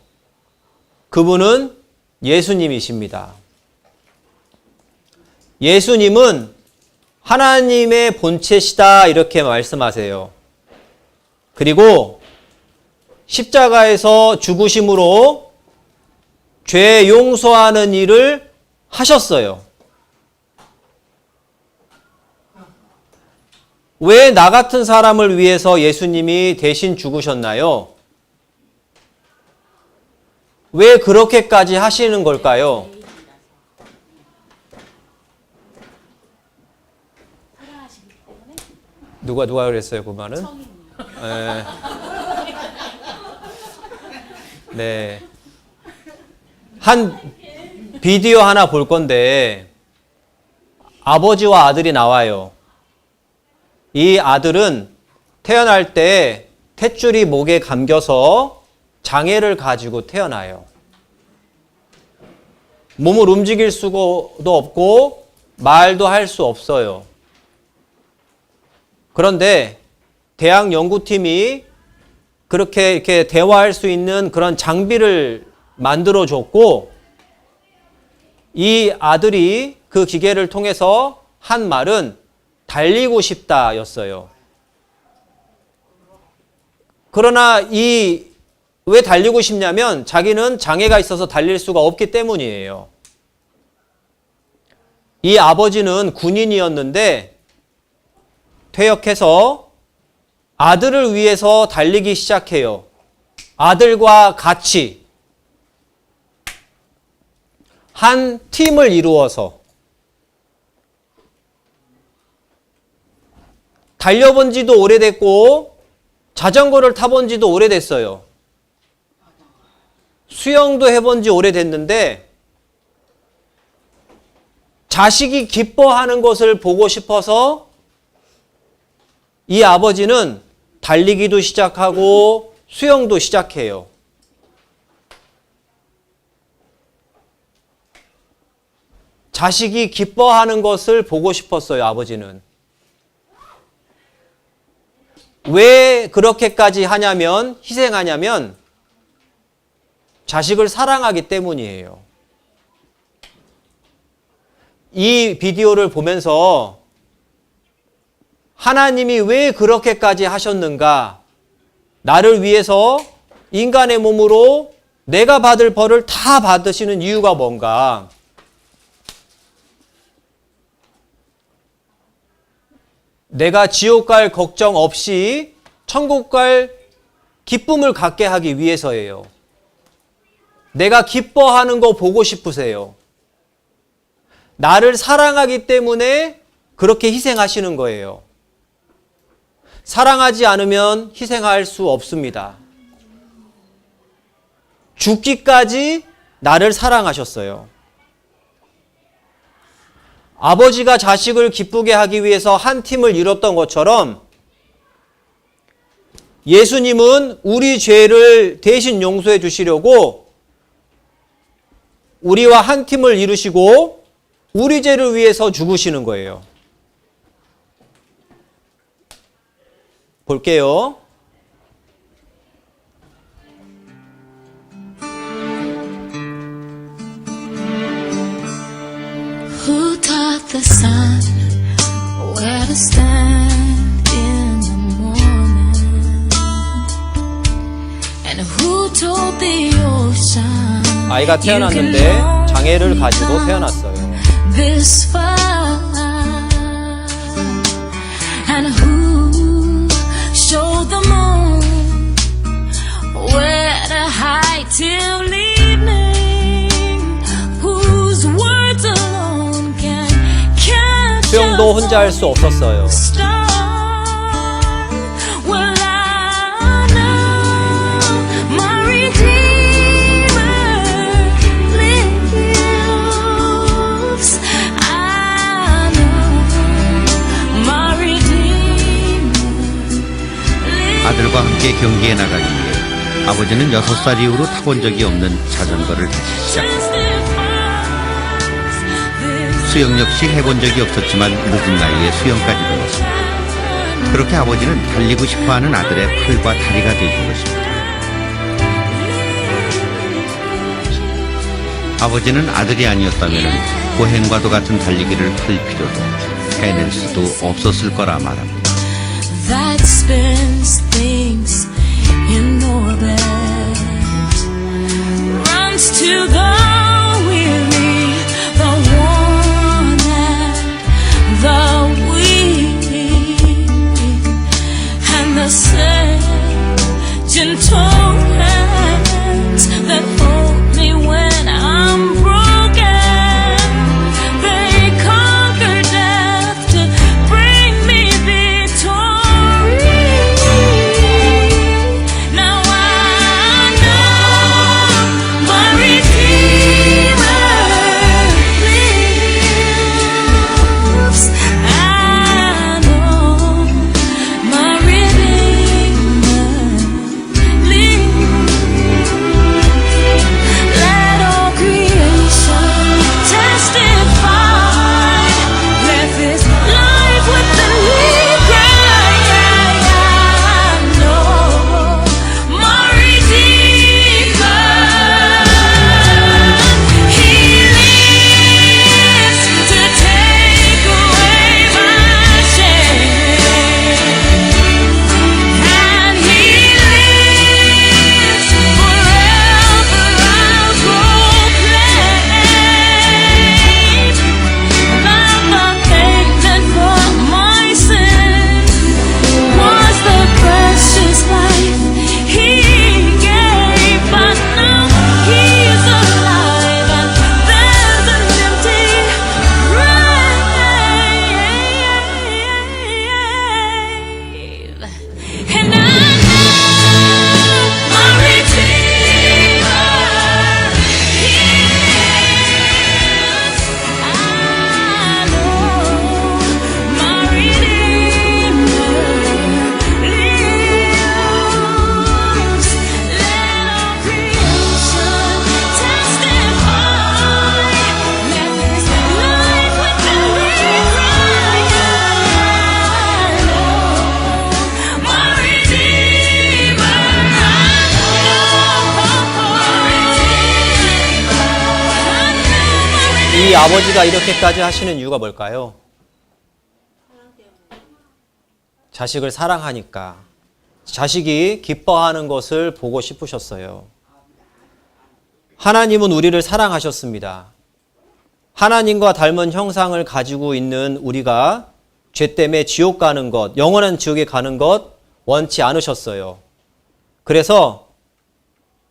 그분은 예수님이십니다. 예수님은 하나님의 본체시다 이렇게 말씀하세요. 그리고 십자가에서 죽으심으로 죄 용서하는 일을 하셨어요. 왜 나 같은 사람을 위해서 예수님이 대신 죽으셨나요? 왜 그렇게까지 하시는 걸까요? 누가 그랬어요, 그 말은? 네. 한 비디오 하나 볼 건데 아버지와 아들이 나와요. 이 아들은 태어날 때 탯줄이 목에 감겨서 장애를 가지고 태어나요. 몸을 움직일 수도 없고 말도 할 수 없어요. 그런데 대학 연구팀이 그렇게 이렇게 대화할 수 있는 그런 장비를 만들어 줬고 이 아들이 그 기계를 통해서 한 말은 달리고 싶다였어요. 그러나 왜 달리고 싶냐면 자기는 장애가 있어서 달릴 수가 없기 때문이에요. 이 아버지는 군인이었는데 퇴역해서 아들을 위해서 달리기 시작해요. 아들과 같이 한 팀을 이루어서 달려본 지도 오래됐고 자전거를 타본 지도 오래됐어요. 수영도 해본 지 오래됐는데 자식이 기뻐하는 것을 보고 싶어서 이 아버지는 달리기도 시작하고 수영도 시작해요. 자식이 기뻐하는 것을 보고 싶었어요, 아버지는. 왜 그렇게까지 하냐면, 희생하냐면, 자식을 사랑하기 때문이에요. 이 비디오를 보면서 하나님이 왜 그렇게까지 하셨는가? 나를 위해서 인간의 몸으로 내가 받을 벌을 다 받으시는 이유가 뭔가? 내가 지옥 갈 걱정 없이 천국 갈 기쁨을 갖게 하기 위해서예요. 내가 기뻐하는 거 보고 싶으세요. 나를 사랑하기 때문에 그렇게 희생하시는 거예요. 사랑하지 않으면 희생할 수 없습니다. 죽기까지 나를 사랑하셨어요. 아버지가 자식을 기쁘게 하기 위해서 한 팀을 이뤘던 것처럼 예수님은 우리 죄를 대신 용서해 주시려고 우리와 한 팀을 이루시고 우리 죄를 위해서 죽으시는 거예요. 볼게요. Who taught the sun where to stand in the morning? And who told the ocean 아이가 태어났는데 장애를 가지고 태어났어요. this far? And who showed the moon where to hide till evening? Whose words alone can catch 수영도 혼자 할 수 없었어요. star? Well, I know my Redeemer lives. I know my Redeemer lives. 아들과 함께 경기에 나가기 위해 아버지는 6살 이후로 타본 적이 없는 자전거를 다시 시작했습니다. 수영 역시 해본 적이 없었지만 늦은 나이에 수영까지 배웠습니다. 그렇게 아버지는 달리고 싶어하는 아들의 팔과 다리가 되준 것입니다. 아버지는 아들이 아니었다면 고행과도 같은 달리기를 할 필요도 해낼 수도 없었을 거라 말합니다. That spins things in orbit, runs to the weary, the worn and the weak, and the sad, gentle hands that hold me when I'm broken. They conquer death to bring me victory. Now I know my Redeemer 우리 아버지가 이렇게까지 하시는 이유가 뭘까요? 자식을 사랑하니까. 자식이 기뻐하는 것을 보고 싶으셨어요. 하나님은 우리를 사랑하셨습니다. 하나님과 닮은 형상을 가지고 있는 우리가 죄 때문에 지옥 가는 것, 영원한 지옥에 가는 것 원치 않으셨어요. 그래서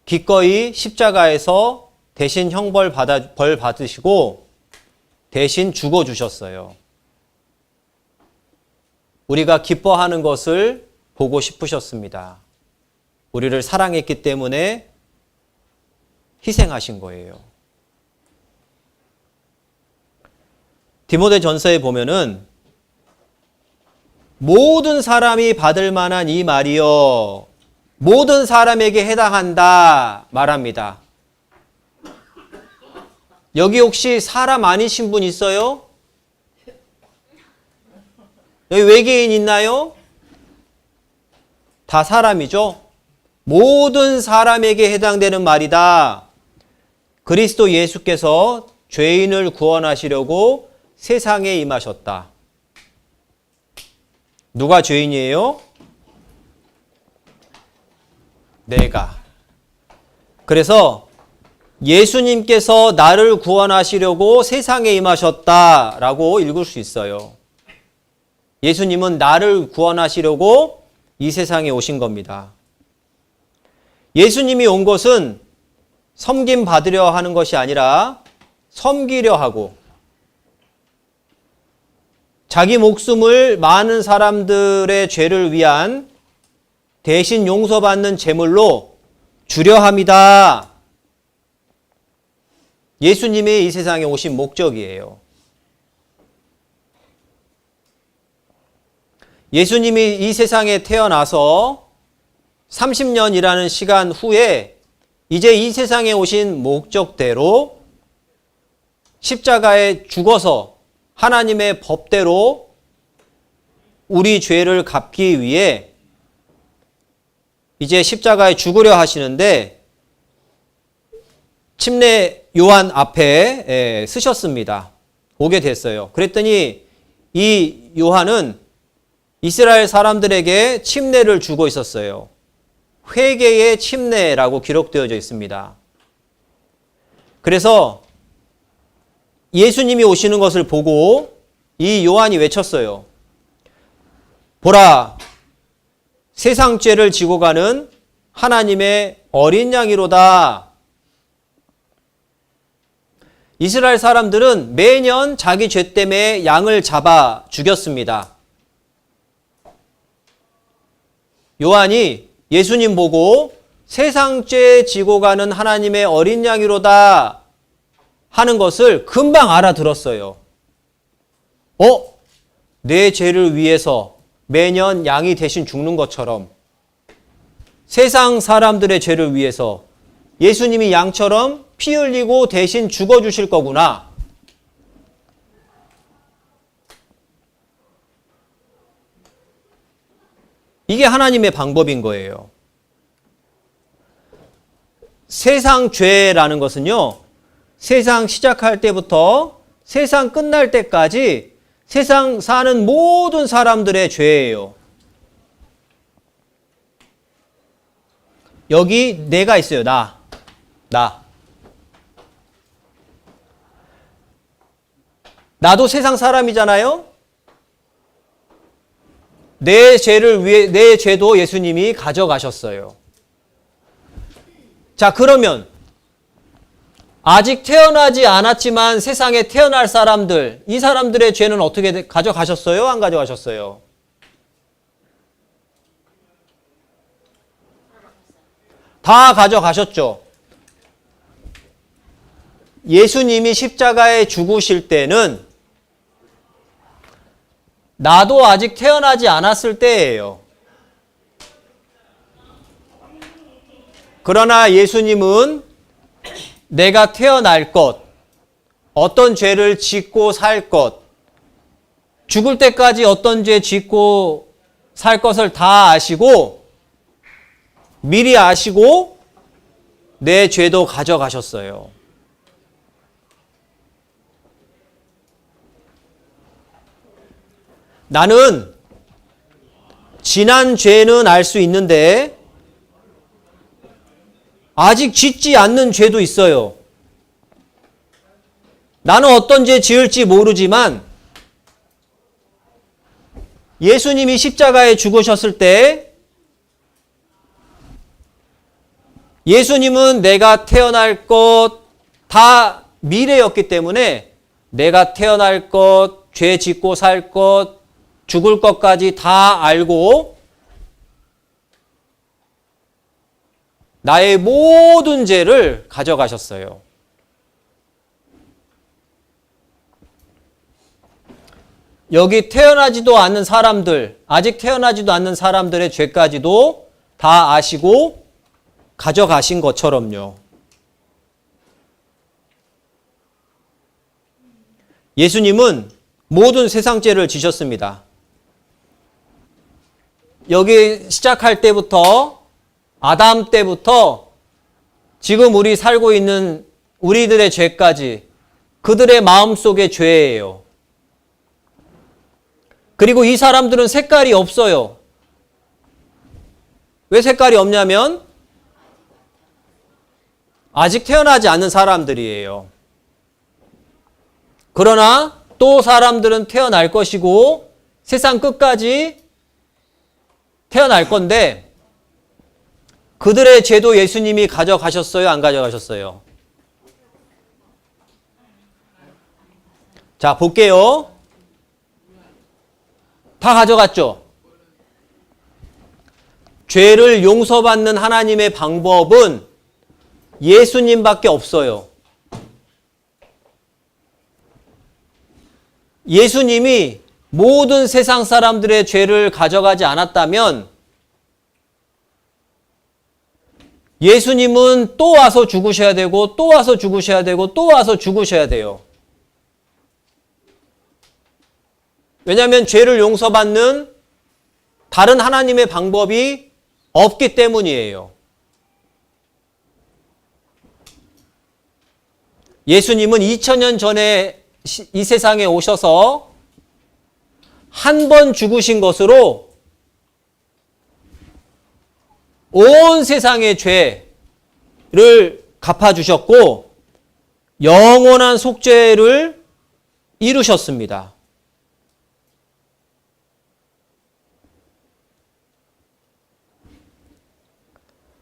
기꺼이 십자가에서 대신 형벌 벌 받으시고 대신 죽어주셨어요. 우리가 기뻐하는 것을 보고 싶으셨습니다. 우리를 사랑했기 때문에 희생하신 거예요. 디모데전서에 보면은 모든 사람이 받을 만한 이 말이여 모든 사람에게 해당한다 말합니다. 여기 혹시 사람 아니신 분 있어요? 여기 외계인 있나요? 다 사람이죠. 모든 사람에게 해당되는 말이다. 그리스도 예수께서 죄인을 구원하시려고 세상에 임하셨다. 누가 죄인이에요? 내가. 그래서 예수님께서 나를 구원하시려고 세상에 임하셨다라고 읽을 수 있어요. 예수님은 나를 구원하시려고 이 세상에 오신 겁니다. 예수님이 온 것은 섬김 받으려 하는 것이 아니라 섬기려 하고 자기 목숨을 많은 사람들의 죄를 위한 대신 용서받는 제물로 주려 합니다. 예수님이 이 세상에 오신 목적이에요. 예수님이 이 세상에 태어나서 30년이라는 시간 후에 이제 이 세상에 오신 목적대로 십자가에 죽어서 하나님의 법대로 우리 죄를 갚기 위해 이제 십자가에 죽으려 하시는데 침례 요한 앞에 쓰셨습니다. 오게 됐어요. 그랬더니 이 요한은 이스라엘 사람들에게 침례를 주고 있었어요. 회개의 침례라고 기록되어져 있습니다. 그래서 예수님이 오시는 것을 보고 이 요한이 외쳤어요. 보라, 세상 죄를 지고 가는 하나님의 어린 양이로다. 이스라엘 사람들은 매년 자기 죄 때문에 양을 잡아 죽였습니다. 요한이 예수님 보고 세상 죄 지고 가는 하나님의 어린 양이로다 하는 것을 금방 알아들었어요. 내 죄를 위해서 매년 양이 대신 죽는 것처럼 세상 사람들의 죄를 위해서 예수님이 양처럼 피 흘리고 대신 죽어주실 거구나. 이게 하나님의 방법인 거예요. 세상 죄라는 것은요, 세상 시작할 때부터 세상 끝날 때까지 세상 사는 모든 사람들의 죄예요. 여기 내가 있어요. 나. 나도 세상 사람이잖아요. 내 죄를 위해, 내 죄도 예수님이 가져가셨어요. 자, 그러면 아직 태어나지 않았지만 세상에 태어날 사람들, 이 사람들의 죄는 어떻게 가져가셨어요? 안 가져가셨어요? 다 가져가셨죠. 예수님이 십자가에 죽으실 때는 나도 아직 태어나지 않았을 때예요. 그러나 예수님은 내가 태어날 것, 어떤 죄를 짓고 살 것, 죽을 때까지 어떤 죄 짓고 살 것을 다 아시고 미리 아시고 내 죄도 가져가셨어요. 나는 지난 죄는 알 수 있는데 아직 짓지 않는 죄도 있어요. 나는 어떤 죄 지을지 모르지만 예수님이 십자가에 죽으셨을 때 예수님은 내가 태어날 것 다 미래였기 때문에 내가 태어날 것, 죄 짓고 살 것, 죽을 것까지 다 알고 나의 모든 죄를 가져가셨어요. 여기 태어나지도 않는 사람들, 아직 태어나지도 않는 사람들의 죄까지도 다 아시고 가져가신 것처럼요. 예수님은 모든 세상 죄를 지셨습니다. 여기 시작할 때부터 아담 때부터 지금 우리 살고 있는 우리들의 죄까지 그들의 마음속의 죄예요. 그리고 이 사람들은 색깔이 없어요. 왜 색깔이 없냐면 아직 태어나지 않는 사람들이에요. 그러나 또 사람들은 태어날 것이고 세상 끝까지 태어날 건데 그들의 죄도 예수님이 가져가셨어요? 안 가져가셨어요? 자, 볼게요. 다 가져갔죠? 죄를 용서받는 하나님의 방법은 예수님밖에 없어요. 예수님이 모든 세상 사람들의 죄를 가져가지 않았다면 예수님은 또 와서 죽으셔야 되고 또 와서 죽으셔야 되고 또 와서 죽으셔야 돼요. 왜냐하면 죄를 용서받는 다른 하나님의 방법이 없기 때문이에요. 예수님은 2000년 전에 이 세상에 오셔서 한 번 죽으신 것으로 온 세상의 죄를 갚아주셨고 영원한 속죄를 이루셨습니다.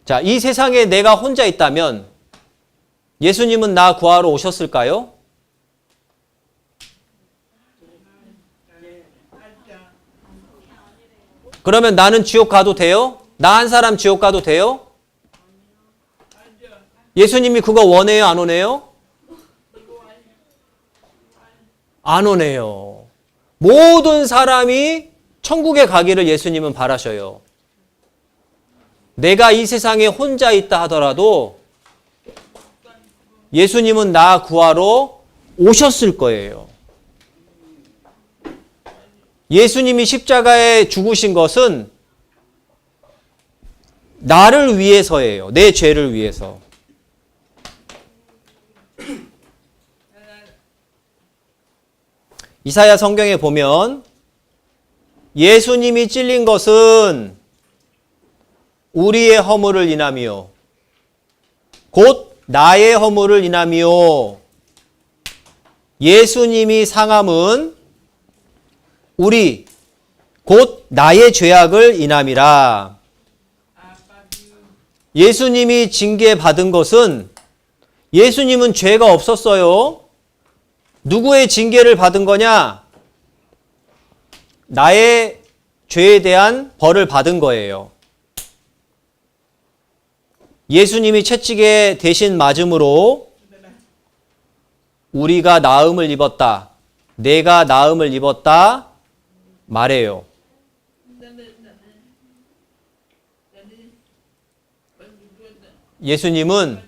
자, 이 세상에 내가 혼자 있다면 예수님은 나 구하러 오셨을까요? 그러면 나는 지옥 가도 돼요? 나 한 사람 지옥 가도 돼요? 예수님이 그거 원해요? 안 원해요? 안 원해요. 모든 사람이 천국에 가기를 예수님은 바라셔요. 내가 이 세상에 혼자 있다 하더라도 예수님은 나 구하러 오셨을 거예요. 예수님이 십자가에 죽으신 것은 나를 위해서예요. 내 죄를 위해서. 이사야 성경에 보면 예수님이 찔린 것은 우리의 허물을 인하며 곧 나의 허물을 인하며 예수님이 상함은 우리 곧 나의 죄악을 인함이라. 예수님이 징계받은 것은 예수님은 죄가 없었어요. 누구의 징계를 받은 거냐? 나의 죄에 대한 벌을 받은 거예요. 예수님이 채찍에 대신 맞음으로 우리가 나음을 입었다. 내가 나음을 입었다 말해요. 예수님은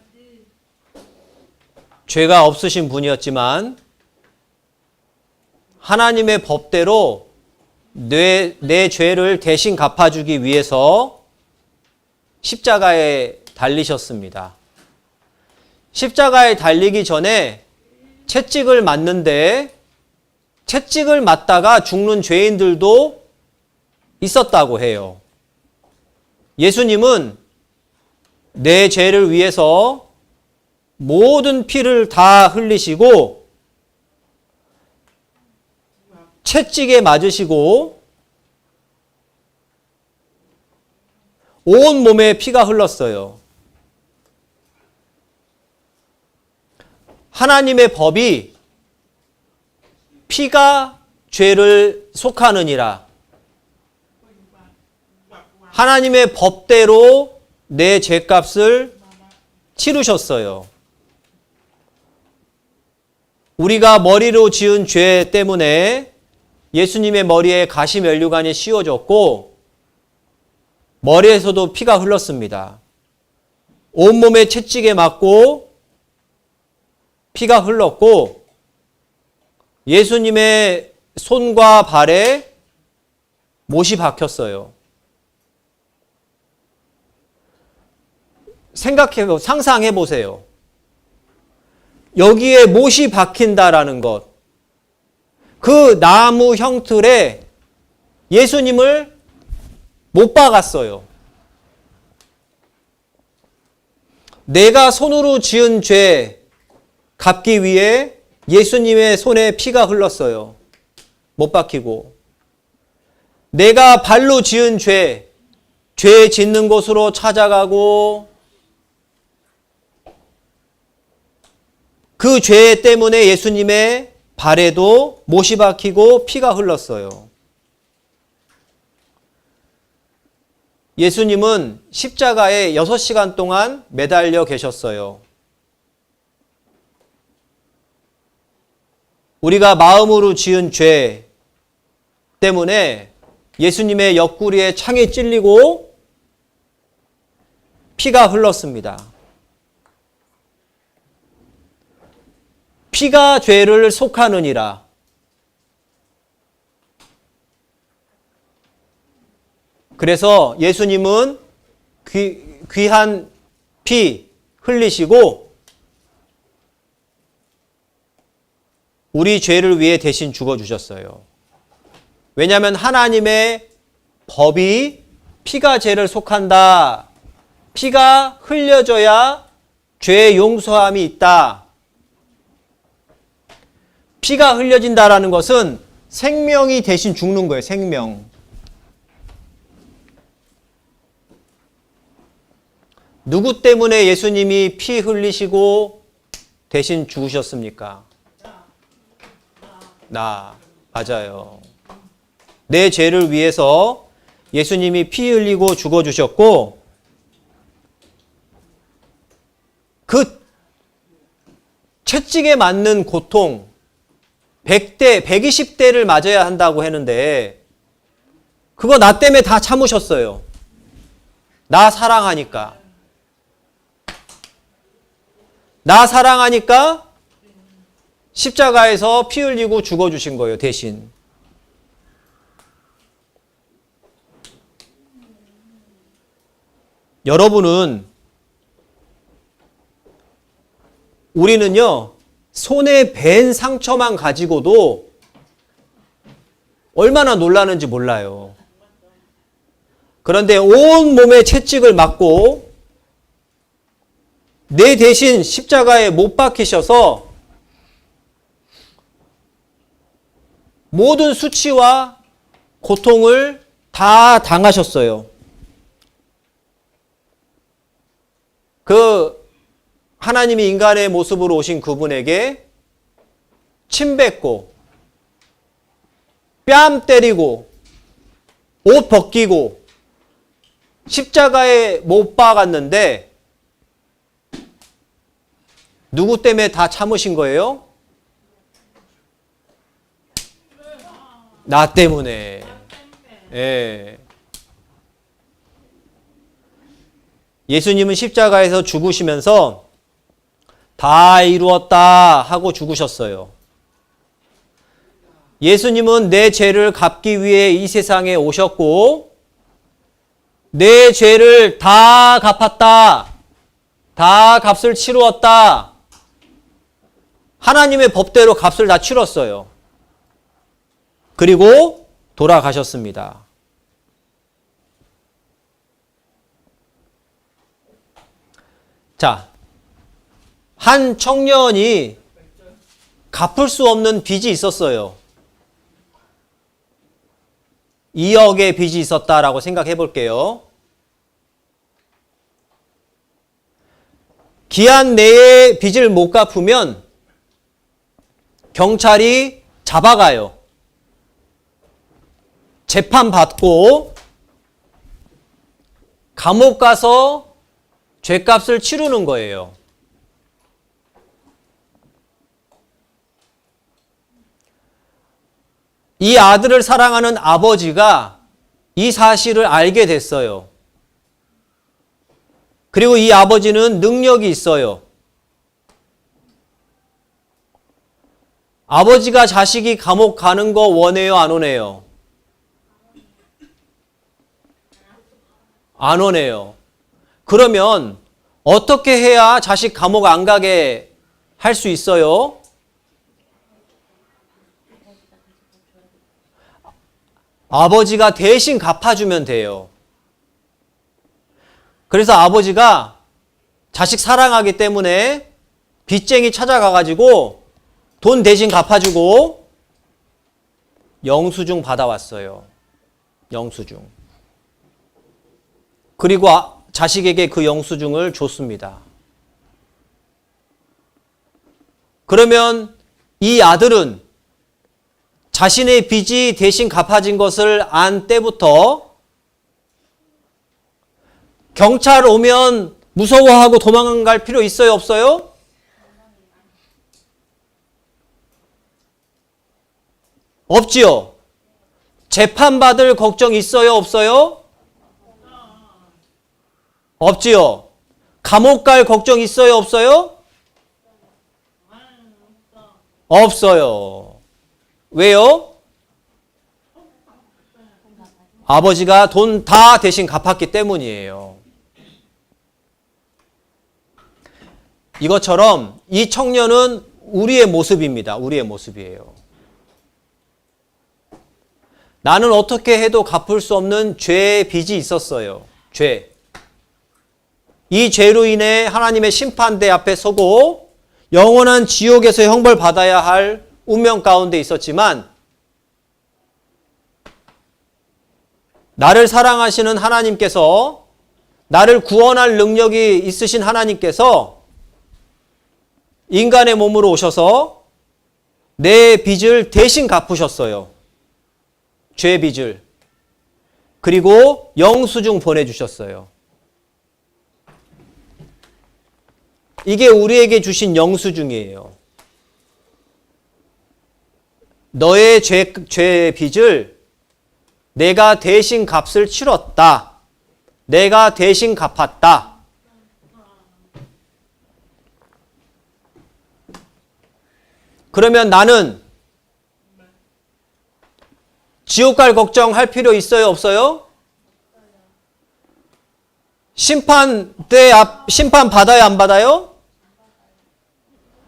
죄가 없으신 분이었지만 하나님의 법대로 내 죄를 대신 갚아주기 위해서 십자가에 달리셨습니다. 십자가에 달리기 전에 채찍을 맞는데 채찍을 맞다가 죽는 죄인들도 있었다고 해요. 예수님은 내 죄를 위해서 모든 피를 다 흘리시고 채찍에 맞으시고 온 몸에 피가 흘렀어요. 하나님의 법이 피가 죄를 속하느니라. 하나님의 법대로 내 죄값을 치르셨어요. 우리가 머리로 지은 죄 때문에 예수님의 머리에 가시면류관이 씌워졌고 머리에서도 피가 흘렀습니다. 온몸에 채찍에 맞고 피가 흘렀고 예수님의 손과 발에 못이 박혔어요. 상상해 보세요. 여기에 못이 박힌다라는 것. 그 나무 형틀에 예수님을 못 박았어요. 내가 손으로 지은 죄 갚기 위해 예수님의 손에 피가 흘렀어요. 못 박히고. 내가 발로 지은 죄 짓는 곳으로 찾아가고 그 죄 때문에 예수님의 발에도 못이 박히고 피가 흘렀어요. 예수님은 십자가에 6시간 동안 매달려 계셨어요. 우리가 마음으로 지은 죄 때문에 예수님의 옆구리에 창이 찔리고 피가 흘렀습니다. 피가 죄를 속하느니라. 그래서 예수님은 귀한 피 흘리시고 우리 죄를 위해 대신 죽어주셨어요. 왜냐하면 하나님의 법이 피가 죄를 속한다. 피가 흘려져야 죄의 용서함이 있다. 피가 흘려진다라는 것은 생명이 대신 죽는 거예요. 생명. 누구 때문에 예수님이 피 흘리시고 대신 죽으셨습니까? 나. 맞아요. 내 죄를 위해서 예수님이 피 흘리고 죽어주셨고 그 채찍에 맞는 고통 100대, 120대를 맞아야 한다고 했는데 그거 나 때문에 다 참으셨어요. 나 사랑하니까. 나 사랑하니까 십자가에서 피 흘리고 죽어주신 거예요. 대신. 여러분은 우리는요. 손에 벤 상처만 가지고도 얼마나 놀라는지 몰라요. 그런데 온 몸에 채찍을 맞고 내 대신 십자가에 못 박히셔서 모든 수치와 고통을 다 당하셨어요. 그 하나님이 인간의 모습으로 오신 그분에게 침 뱉고 뺨 때리고 옷 벗기고 십자가에 못 박았는데 누구 때문에 다 참으신 거예요? 나 때문에. 예. 예수님은 십자가에서 죽으시면서 다 이루었다 하고 죽으셨어요. 예수님은 내 죄를 갚기 위해 이 세상에 오셨고 내 죄를 다 갚았다. 다 값을 치루었다. 하나님의 법대로 값을 다 치렀어요. 그리고 돌아가셨습니다. 자, 한 청년이 갚을 수 없는 빚이 있었어요. 2억의 빚이 있었다라고 생각해 볼게요. 기한 내에 빚을 못 갚으면 경찰이 잡아가요. 재판받고 감옥 가서 죄값을 치르는 거예요. 이 아들을 사랑하는 아버지가 이 사실을 알게 됐어요. 그리고 이 아버지는 능력이 있어요. 아버지가 자식이 감옥 가는 거 원해요, 안 원해요? 안 원해요. 그러면 어떻게 해야 자식 감옥 안 가게 할 수 있어요? 아버지가 대신 갚아주면 돼요. 그래서 아버지가 자식 사랑하기 때문에 빚쟁이 찾아가가지고 돈 대신 갚아주고 영수증 받아왔어요. 영수증. 그리고 자식에게 그 영수증을 줬습니다. 그러면 이 아들은 자신의 빚이 대신 갚아진 것을 안 때부터 경찰 오면 무서워하고 도망갈 필요 있어요, 없어요? 없지요. 재판받을 걱정 있어요, 없어요? 없지요. 감옥 갈 걱정 있어요, 없어요? 없어요. 왜요? 아버지가 돈 다 대신 갚았기 때문이에요. 이것처럼 이 청년은 우리의 모습입니다. 우리의 모습이에요. 나는 어떻게 해도 갚을 수 없는 죄의 빚이 있었어요. 죄. 이 죄로 인해 하나님의 심판대 앞에 서고 영원한 지옥에서 형벌받아야 할 운명 가운데 있었지만 나를 사랑하시는 하나님께서 나를 구원할 능력이 있으신 하나님께서 인간의 몸으로 오셔서 내 빚을 대신 갚으셨어요. 죄 빚을. 그리고 영수증 보내주셨어요. 이게 우리에게 주신 영수증이에요. 너의 죄 빚을 내가 대신 값을 치렀다. 내가 대신 갚았다. 그러면 나는 지옥 갈 걱정할 필요 있어요, 없어요? 심판 받아요, 안 받아요?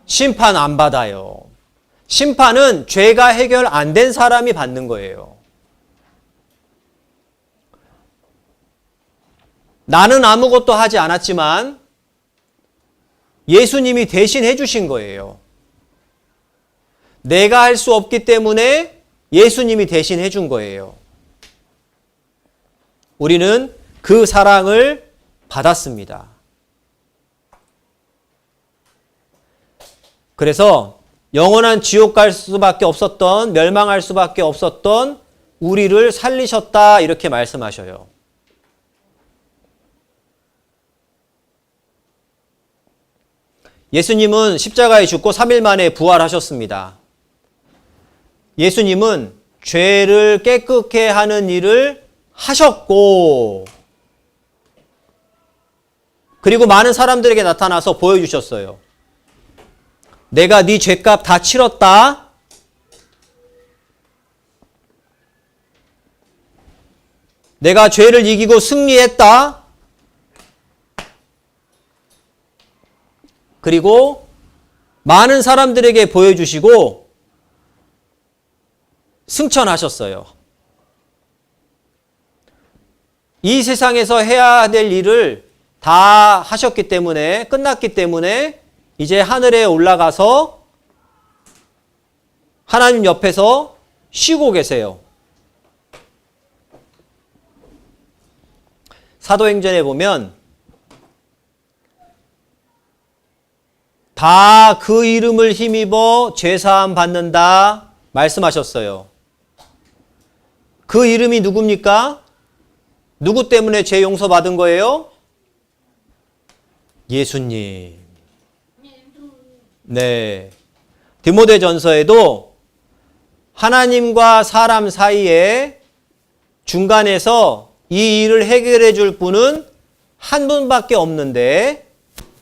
심판 안 받아요. 심판은 죄가 해결 안 된 사람이 받는 거예요. 나는 아무것도 하지 않았지만 예수님이 대신 해주신 거예요. 내가 할 수 없기 때문에 예수님이 대신 해준 거예요. 우리는 그 사랑을 받았습니다. 그래서 영원한 지옥 갈 수밖에 없었던, 멸망할 수밖에 없었던 우리를 살리셨다, 이렇게 말씀하셔요. 예수님은 십자가에 죽고 3일 만에 부활하셨습니다. 예수님은 죄를 깨끗게 하는 일을 하셨고, 그리고 많은 사람들에게 나타나서 보여주셨어요. 내가 네 죄값 다 치렀다. 내가 죄를 이기고 승리했다. 그리고 많은 사람들에게 보여주시고 승천하셨어요. 이 세상에서 해야 될 일을 다 하셨기 때문에, 끝났기 때문에 이제 하늘에 올라가서 하나님 옆에서 쉬고 계세요. 사도행전에 보면 다 그 이름을 힘입어 죄사함 받는다 말씀하셨어요. 그 이름이 누굽니까? 누구 때문에 죄 용서받은 거예요? 예수님. 네. 디모데전서에도 하나님과 사람 사이에 중간에서 이 일을 해결해 줄 분은 한 분밖에 없는데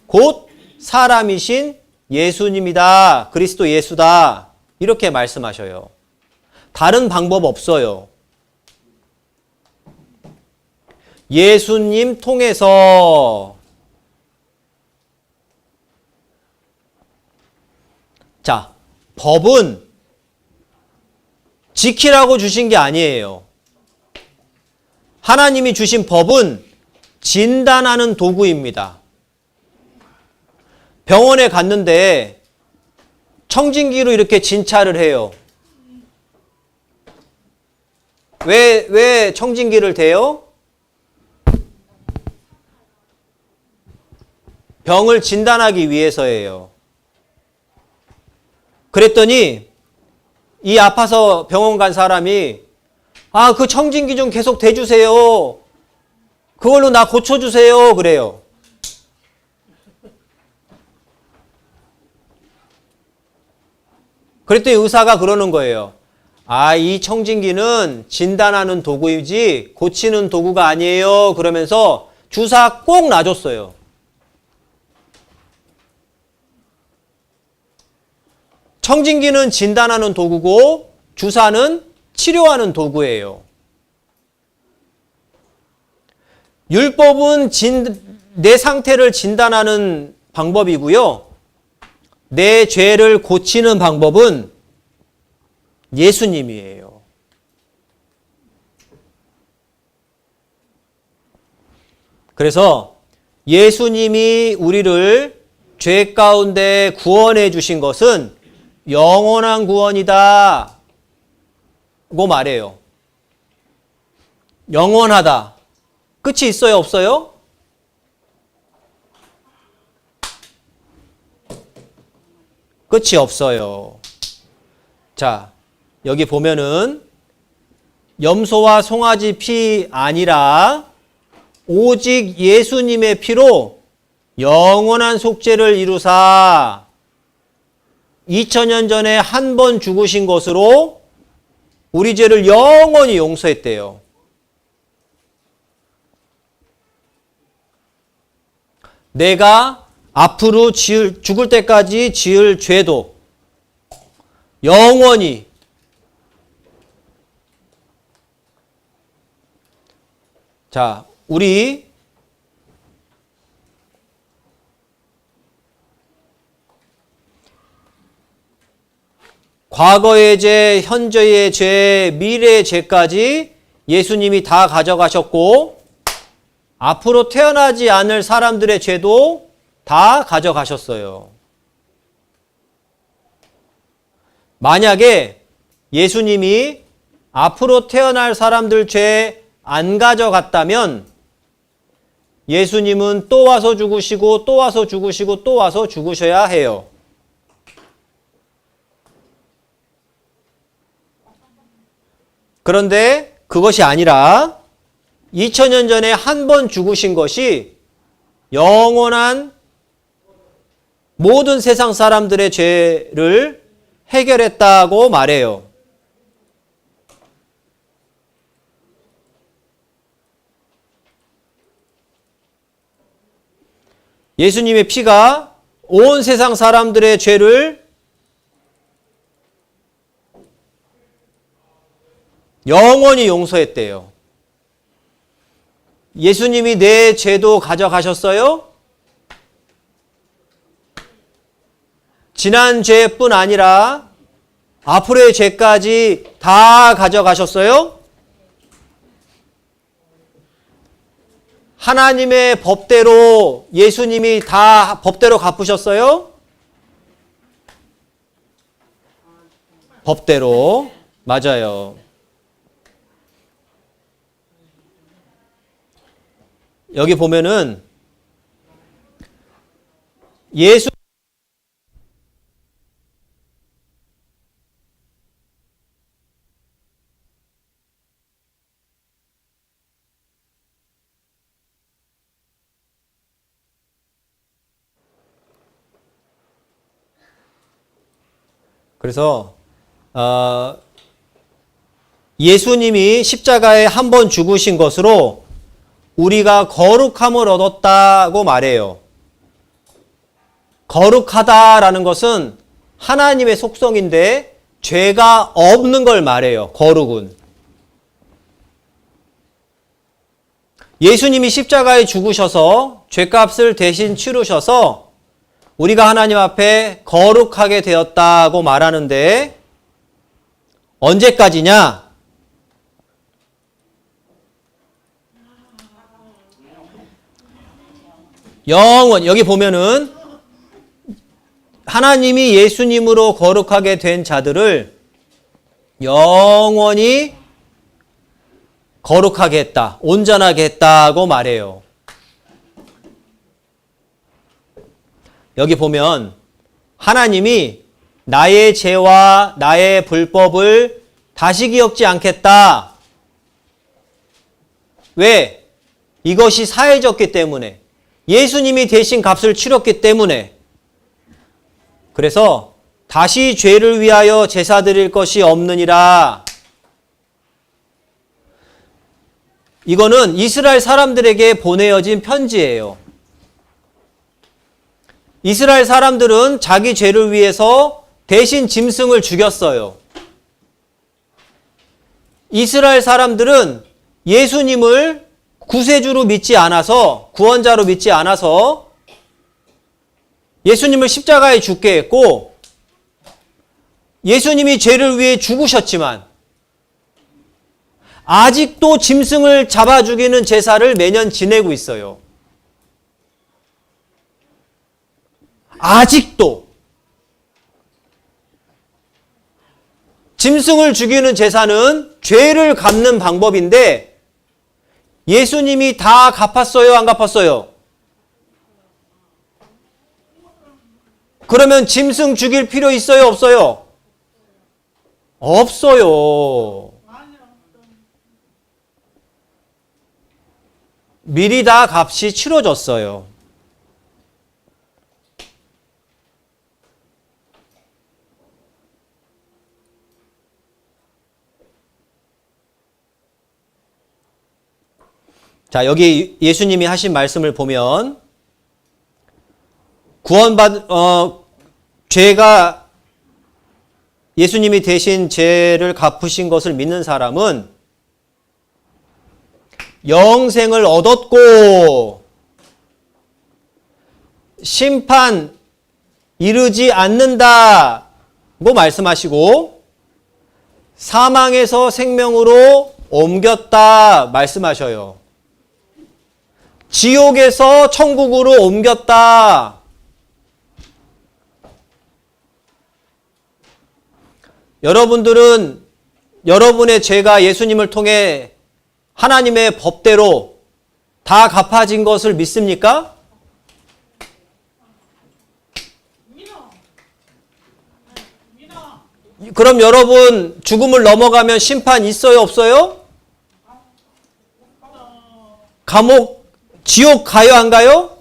곧 사람이신 예수님이다. 그리스도 예수다. 이렇게 말씀하셔요. 다른 방법 없어요. 예수님 통해서. 자, 법은 지키라고 주신 게 아니에요. 하나님이 주신 법은 진단하는 도구입니다. 병원에 갔는데 청진기로 이렇게 진찰을 해요. 왜 청진기를 대요? 병을 진단하기 위해서예요. 그랬더니 이 아파서 병원 간 사람이 그 청진기 좀 계속 대주세요. 그걸로 나 고쳐주세요. 그래요. 그랬더니 의사가 그러는 거예요. 이 청진기는 진단하는 도구이지 고치는 도구가 아니에요. 그러면서 주사 꼭 놔줬어요. 청진기는 진단하는 도구고 주사는 치료하는 도구예요. 율법은 내 상태를 진단하는 방법이고요. 내 죄를 고치는 방법은 예수님이에요. 그래서 예수님이 우리를 죄 가운데 구원해 주신 것은 영원한 구원이다 고 말해요. 영원하다. 끝이 있어요? 없어요? 끝이 없어요. 자, 여기 보면은 염소와 송아지 피 아니라 오직 예수님의 피로 영원한 속죄를 이루사 2000년 전에 한 번 죽으신 것으로 우리 죄를 영원히 용서했대요. 내가 앞으로 죽을 때까지 지을 죄도 영원히 자, 우리 과거의 죄, 현재의 죄, 미래의 죄까지 예수님이 다 가져가셨고 앞으로 태어나지 않을 사람들의 죄도 다 가져가셨어요. 만약에 예수님이 앞으로 태어날 사람들 죄 안 가져갔다면 예수님은 또 와서 죽으시고 또 와서 죽으시고 또 와서 죽으셔야 해요. 그런데 그것이 아니라 2000년 전에 한 번 죽으신 것이 영원한 모든 세상 사람들의 죄를 해결했다고 말해요. 예수님의 피가 온 세상 사람들의 죄를 영원히 용서했대요. 예수님이 내 죄도 가져가셨어요? 지난 죄뿐 아니라 앞으로의 죄까지 다 가져가셨어요? 하나님의 법대로 예수님이 다 법대로 갚으셨어요? 법대로. 맞아요. 여기 보면은 예수 그래서 예수님이 십자가에 한 번 죽으신 것으로 우리가 거룩함을 얻었다고 말해요. 거룩하다라는 것은 하나님의 속성인데 죄가 없는 걸 말해요. 거룩은. 예수님이 십자가에 죽으셔서 죄값을 대신 치르셔서 우리가 하나님 앞에 거룩하게 되었다고 말하는데 언제까지냐? 영원. 여기 보면은 하나님이 예수님으로 거룩하게 된 자들을 영원히 거룩하게 했다, 온전하게 했다고 말해요. 여기 보면 하나님이 나의 죄와 나의 불법을 다시 기억지 않겠다. 왜? 이것이 사해졌기 때문에. 예수님이 대신 값을 치렀기 때문에. 그래서 다시 죄를 위하여 제사 드릴 것이 없느니라. 이거는 이스라엘 사람들에게 보내어진 편지예요. 이스라엘 사람들은 자기 죄를 위해서 대신 짐승을 죽였어요. 이스라엘 사람들은 예수님을 구세주로 믿지 않아서, 구원자로 믿지 않아서 예수님을 십자가에 죽게 했고, 예수님이 죄를 위해 죽으셨지만 아직도 짐승을 잡아 죽이는 제사를 매년 지내고 있어요. 아직도 짐승을 죽이는 제사는 죄를 갚는 방법인데 예수님이 다 갚았어요, 안 갚았어요? 그러면 짐승 죽일 필요 있어요, 없어요? 없어요. 미리 다 값이 치러졌어요. 자, 여기 예수님이 하신 말씀을 보면 죄가 예수님이 대신 죄를 갚으신 것을 믿는 사람은 영생을 얻었고 심판 이르지 않는다고 말씀하시고 사망에서 생명으로 옮겼다 말씀하셔요. 지옥에서 천국으로 옮겼다. 여러분들은 여러분의 죄가 예수님을 통해 하나님의 법대로 다 갚아진 것을 믿습니까? 그럼 여러분 죽음을 넘어가면 심판 있어요, 없어요? 감옥, 지옥 가요, 안 가요?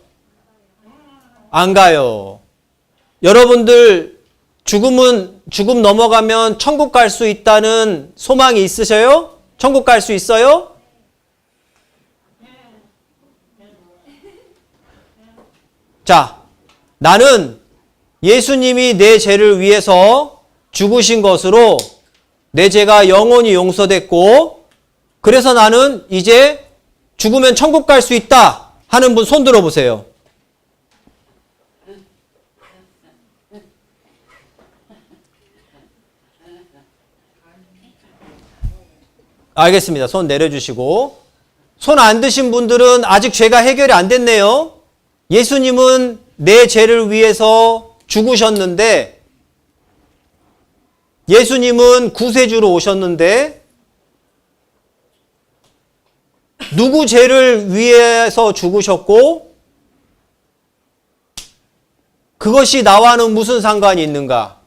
안 가요. 여러분들 죽음 넘어가면 천국 갈 수 있다는 소망이 있으셔요? 천국 갈 수 있어요? 자, 나는 예수님이 내 죄를 위해서 죽으신 것으로 내 죄가 영원히 용서됐고, 그래서 나는 이제 죽으면 천국 갈 수 있다 하는 분 손 들어보세요. 알겠습니다. 손 내려주시고. 손 안 드신 분들은 아직 죄가 해결이 안 됐네요. 예수님은 내 죄를 위해서 죽으셨는데, 예수님은 구세주로 오셨는데, 누구 죄를 위해서 죽으셨고, 그것이 나와는 무슨 상관이 있는가?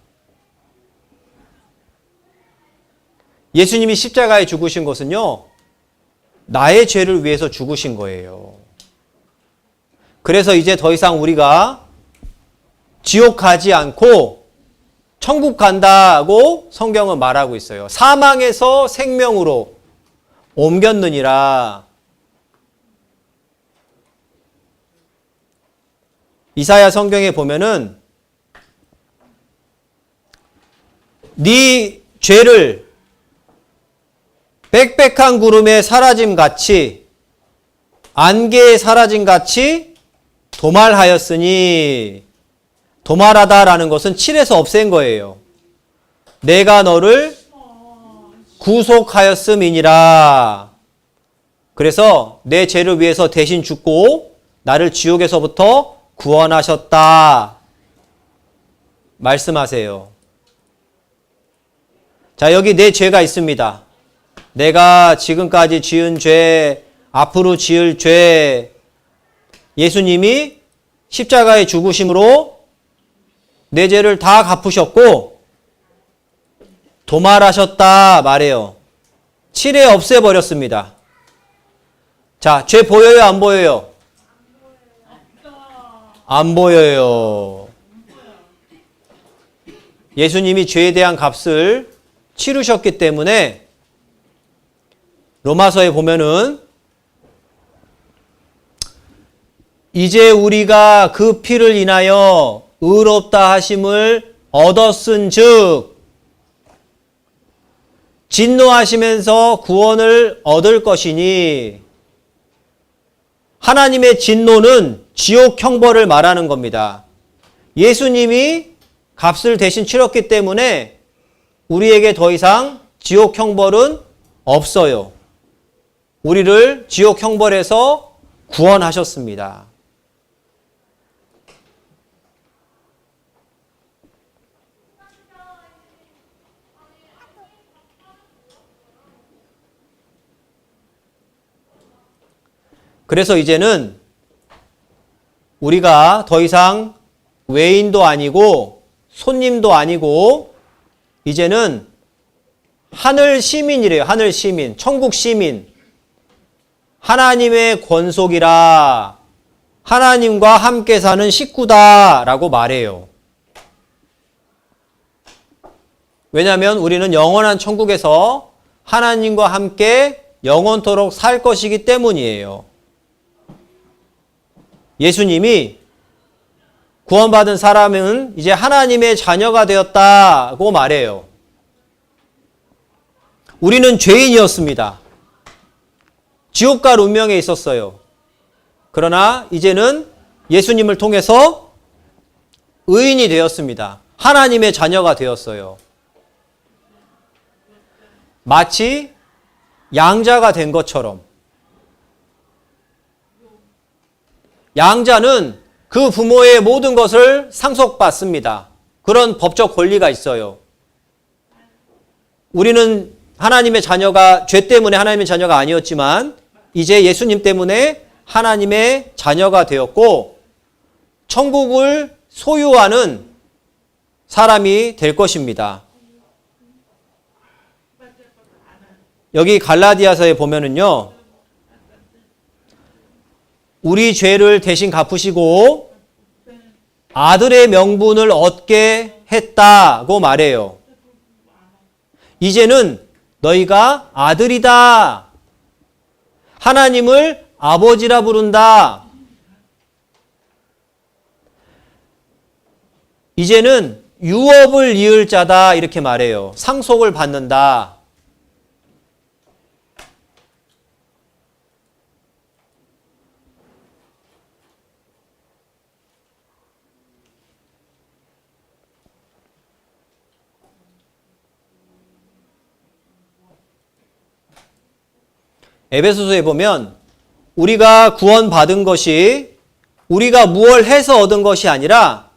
예수님이 십자가에 죽으신 것은요, 나의 죄를 위해서 죽으신 거예요. 그래서 이제 더 이상 우리가 지옥 가지 않고 천국 간다고 성경은 말하고 있어요. 사망에서 생명으로 옮겼느니라. 이사야 성경에 보면은 네 죄를 빽빽한 구름에 사라짐같이 안개에 사라짐같이 도말하였으니, 도말하다라는 것은 칠해서 없앤 거예요. 내가 너를 구속하였음이니라. 그래서 내 죄를 위해서 대신 죽고 나를 지옥에서부터 구원하셨다 말씀하세요. 자, 여기 내 죄가 있습니다. 내가 지금까지 지은 죄, 앞으로 지을 죄, 예수님이 십자가에 죽으심으로 내 죄를 다 갚으셨고 도말하셨다 말해요. 칠해 없애버렸습니다. 자, 죄 보여요, 안 보여요? 안 보여요. 예수님이 죄에 대한 값을 치르셨기 때문에 로마서에 보면은 이제 우리가 그 피를 인하여 의롭다 하심을 얻었은즉 진노하시면서 구원을 얻을 것이니, 하나님의 진노는 지옥 형벌을 말하는 겁니다. 예수님이 값을 대신 치렀기 때문에 우리에게 더 이상 지옥 형벌은 없어요. 우리를 지옥 형벌에서 구원하셨습니다. 그래서 이제는 우리가 더 이상 외인도 아니고 손님도 아니고 이제는 하늘 시민이래요. 하늘 시민, 천국 시민. 하나님의 권속이라, 하나님과 함께 사는 식구다라고 말해요. 왜냐하면 우리는 영원한 천국에서 하나님과 함께 영원토록 살 것이기 때문이에요. 예수님이 구원받은 사람은 이제 하나님의 자녀가 되었다고 말해요. 우리는 죄인이었습니다. 지옥갈 운명에 있었어요. 그러나 이제는 예수님을 통해서 의인이 되었습니다. 하나님의 자녀가 되었어요. 마치 양자가 된 것처럼. 양자는 그 부모의 모든 것을 상속받습니다. 그런 법적 권리가 있어요. 우리는 하나님의 자녀가, 죄 때문에 하나님의 자녀가 아니었지만 이제 예수님 때문에 하나님의 자녀가 되었고 천국을 소유하는 사람이 될 것입니다. 여기 갈라디아서에 보면은요, 우리 죄를 대신 갚으시고 아들의 명분을 얻게 했다고 말해요. 이제는 너희가 아들이다. 하나님을 아버지라 부른다. 이제는 유업을 이을 자다 이렇게 말해요. 상속을 받는다. 에베소서에 보면 우리가 구원받은 것이 우리가 무엇을 해서 얻은 것이 아니라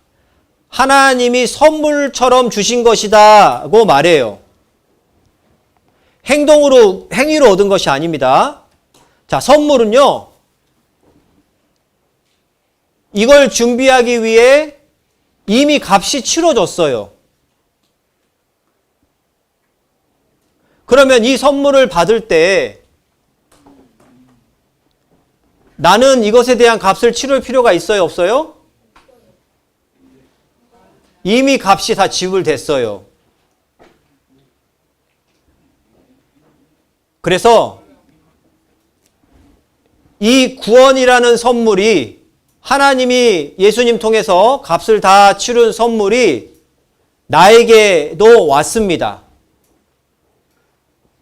하나님이 선물처럼 주신 것이다고 말해요. 행위로 얻은 것이 아닙니다. 자, 선물은요, 이걸 준비하기 위해 이미 값이 치러졌어요. 그러면 이 선물을 받을 때 나는 이것에 대한 값을 치를 필요가 있어요, 없어요? 이미 값이 다 지불됐어요. 그래서 이 구원이라는 선물이 하나님이 예수님 통해서 값을 다 치른 선물이 나에게도 왔습니다.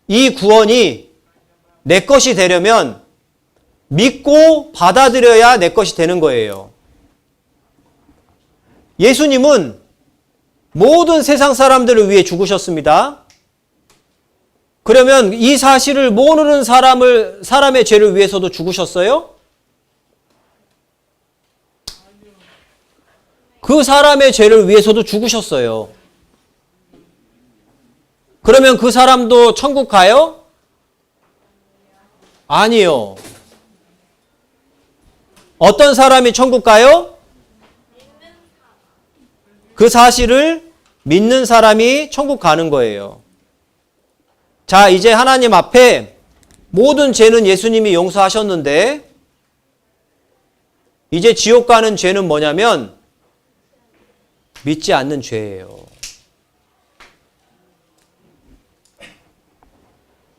이 구원이 내 것이 되려면 믿고 받아들여야 내 것이 되는 거예요. 예수님은 모든 세상 사람들을 위해 죽으셨습니다. 그러면 이 사실을 모르는 사람의 죄를 위해서도 죽으셨어요? 그 사람의 죄를 위해서도 죽으셨어요. 그러면 그 사람도 천국 가요? 아니요. 어떤 사람이 천국 가요? 그 사실을 믿는 사람이 천국 가는 거예요. 자, 이제 하나님 앞에 모든 죄는 예수님이 용서하셨는데 이제 지옥 가는 죄는 뭐냐면 믿지 않는 죄예요.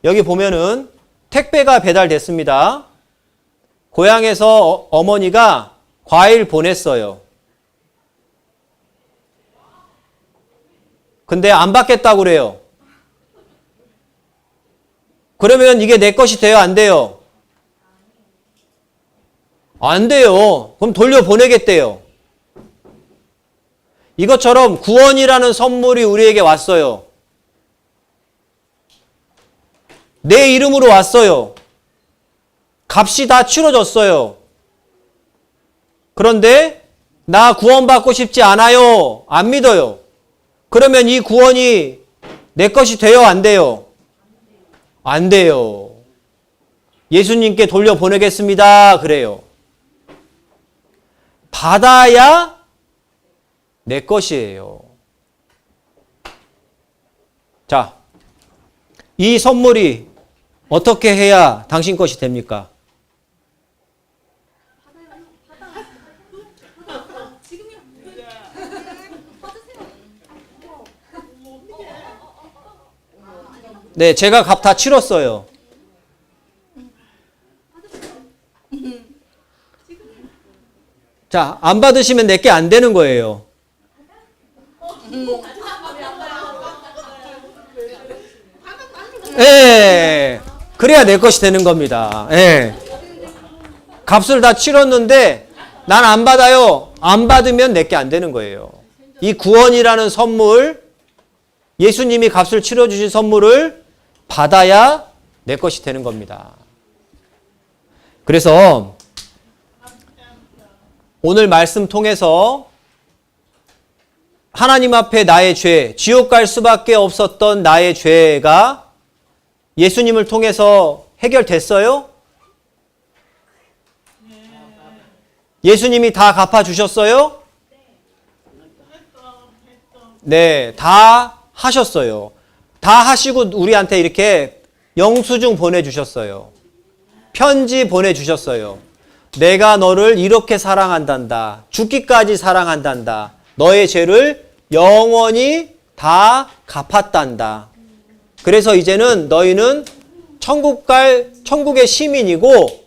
여기 보면은 택배가 배달됐습니다. 고향에서 어머니가 과일 보냈어요. 근데 안 받겠다고 그래요. 그러면 이게 내 것이 돼요, 안 돼요? 안 돼요. 그럼 돌려보내겠대요. 이것처럼 구원이라는 선물이 우리에게 왔어요. 내 이름으로 왔어요. 값이 다 치러졌어요. 그런데 나 구원받고 싶지 않아요. 안 믿어요. 그러면 이 구원이 내 것이 돼요, 안 돼요? 안 돼요. 예수님께 돌려보내겠습니다. 그래요. 받아야 내 것이에요. 자, 이 선물이 어떻게 해야 당신 것이 됩니까? 네, 제가 값 다 치렀어요. 자, 안 받으시면 내게 안 되는 거예요. 예, 그래야 내 것이 되는 겁니다. 예. 값을 다 치렀는데 난 안 받아요. 안 받으면 내게 안 되는 거예요. 이 구원이라는 선물, 예수님이 값을 치러주신 선물을 받아야 내 것이 되는 겁니다. 그래서 오늘 말씀 통해서 하나님 앞에 나의 죄, 지옥 갈 수밖에 없었던 나의 죄가 예수님을 통해서 해결됐어요? 예수님이 다 갚아주셨어요? 네, 다 하셨어요. 다 하시고 우리한테 이렇게 영수증 보내주셨어요. 편지 보내주셨어요. 내가 너를 이렇게 사랑한단다. 죽기까지 사랑한단다. 너의 죄를 영원히 다 갚았단다. 그래서 이제는 너희는 천국의 시민이고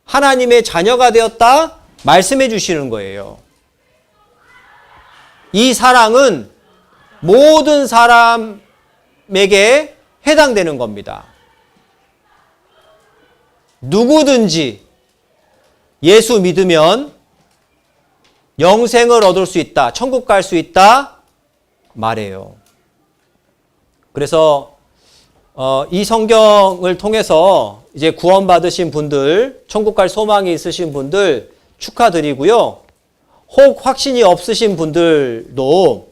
하나님의 자녀가 되었다 말씀해 주시는 거예요. 이 사랑은 모든 사람에게 해당되는 겁니다. 누구든지 예수 믿으면 영생을 얻을 수 있다, 천국 갈 수 있다 말해요. 그래서 이 성경을 통해서 이제 구원받으신 분들, 천국 갈 소망이 있으신 분들 축하드리고요. 혹 확신이 없으신 분들도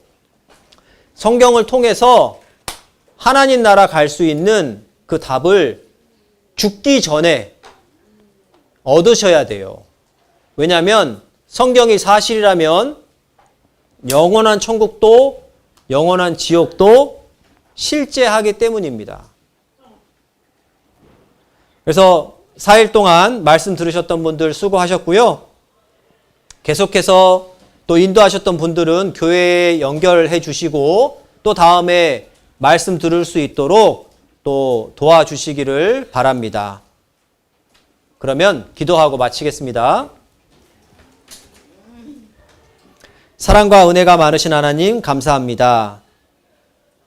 성경을 통해서 하나님 나라 갈 수 있는 그 답을 죽기 전에 얻으셔야 돼요. 왜냐하면 성경이 사실이라면 영원한 천국도 영원한 지옥도 실제하기 때문입니다. 그래서 4일 동안 말씀 들으셨던 분들 수고하셨고요. 계속해서 또 인도하셨던 분들은 교회에 연결해 주시고 또 다음에 말씀 들을 수 있도록 또 도와주시기를 바랍니다. 그러면 기도하고 마치겠습니다. 사랑과 은혜가 많으신 하나님 감사합니다.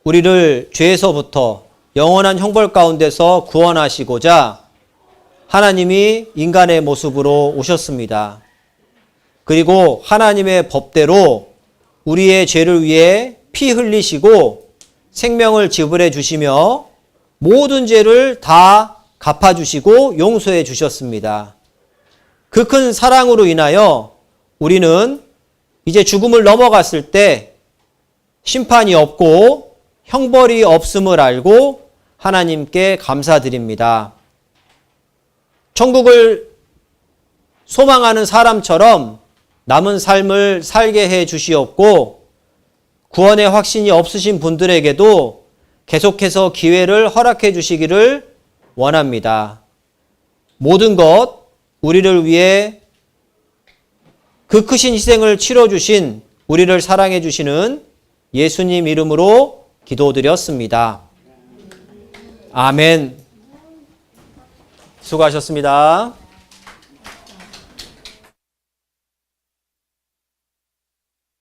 우리를 죄에서부터 영원한 형벌 가운데서 구원하시고자 하나님이 인간의 모습으로 오셨습니다. 그리고 하나님의 법대로 우리의 죄를 위해 피 흘리시고 생명을 지불해 주시며 모든 죄를 다 갚아주시고 용서해 주셨습니다. 그 큰 사랑으로 인하여 우리는 이제 죽음을 넘어갔을 때 심판이 없고 형벌이 없음을 알고 하나님께 감사드립니다. 천국을 소망하는 사람처럼 남은 삶을 살게 해 주시옵고 구원의 확신이 없으신 분들에게도 계속해서 기회를 허락해 주시기를 원합니다. 모든 것 우리를 위해 그 크신 희생을 치러주신 우리를 사랑해 주시는 예수님 이름으로 기도드렸습니다. 아멘. 수고하셨습니다.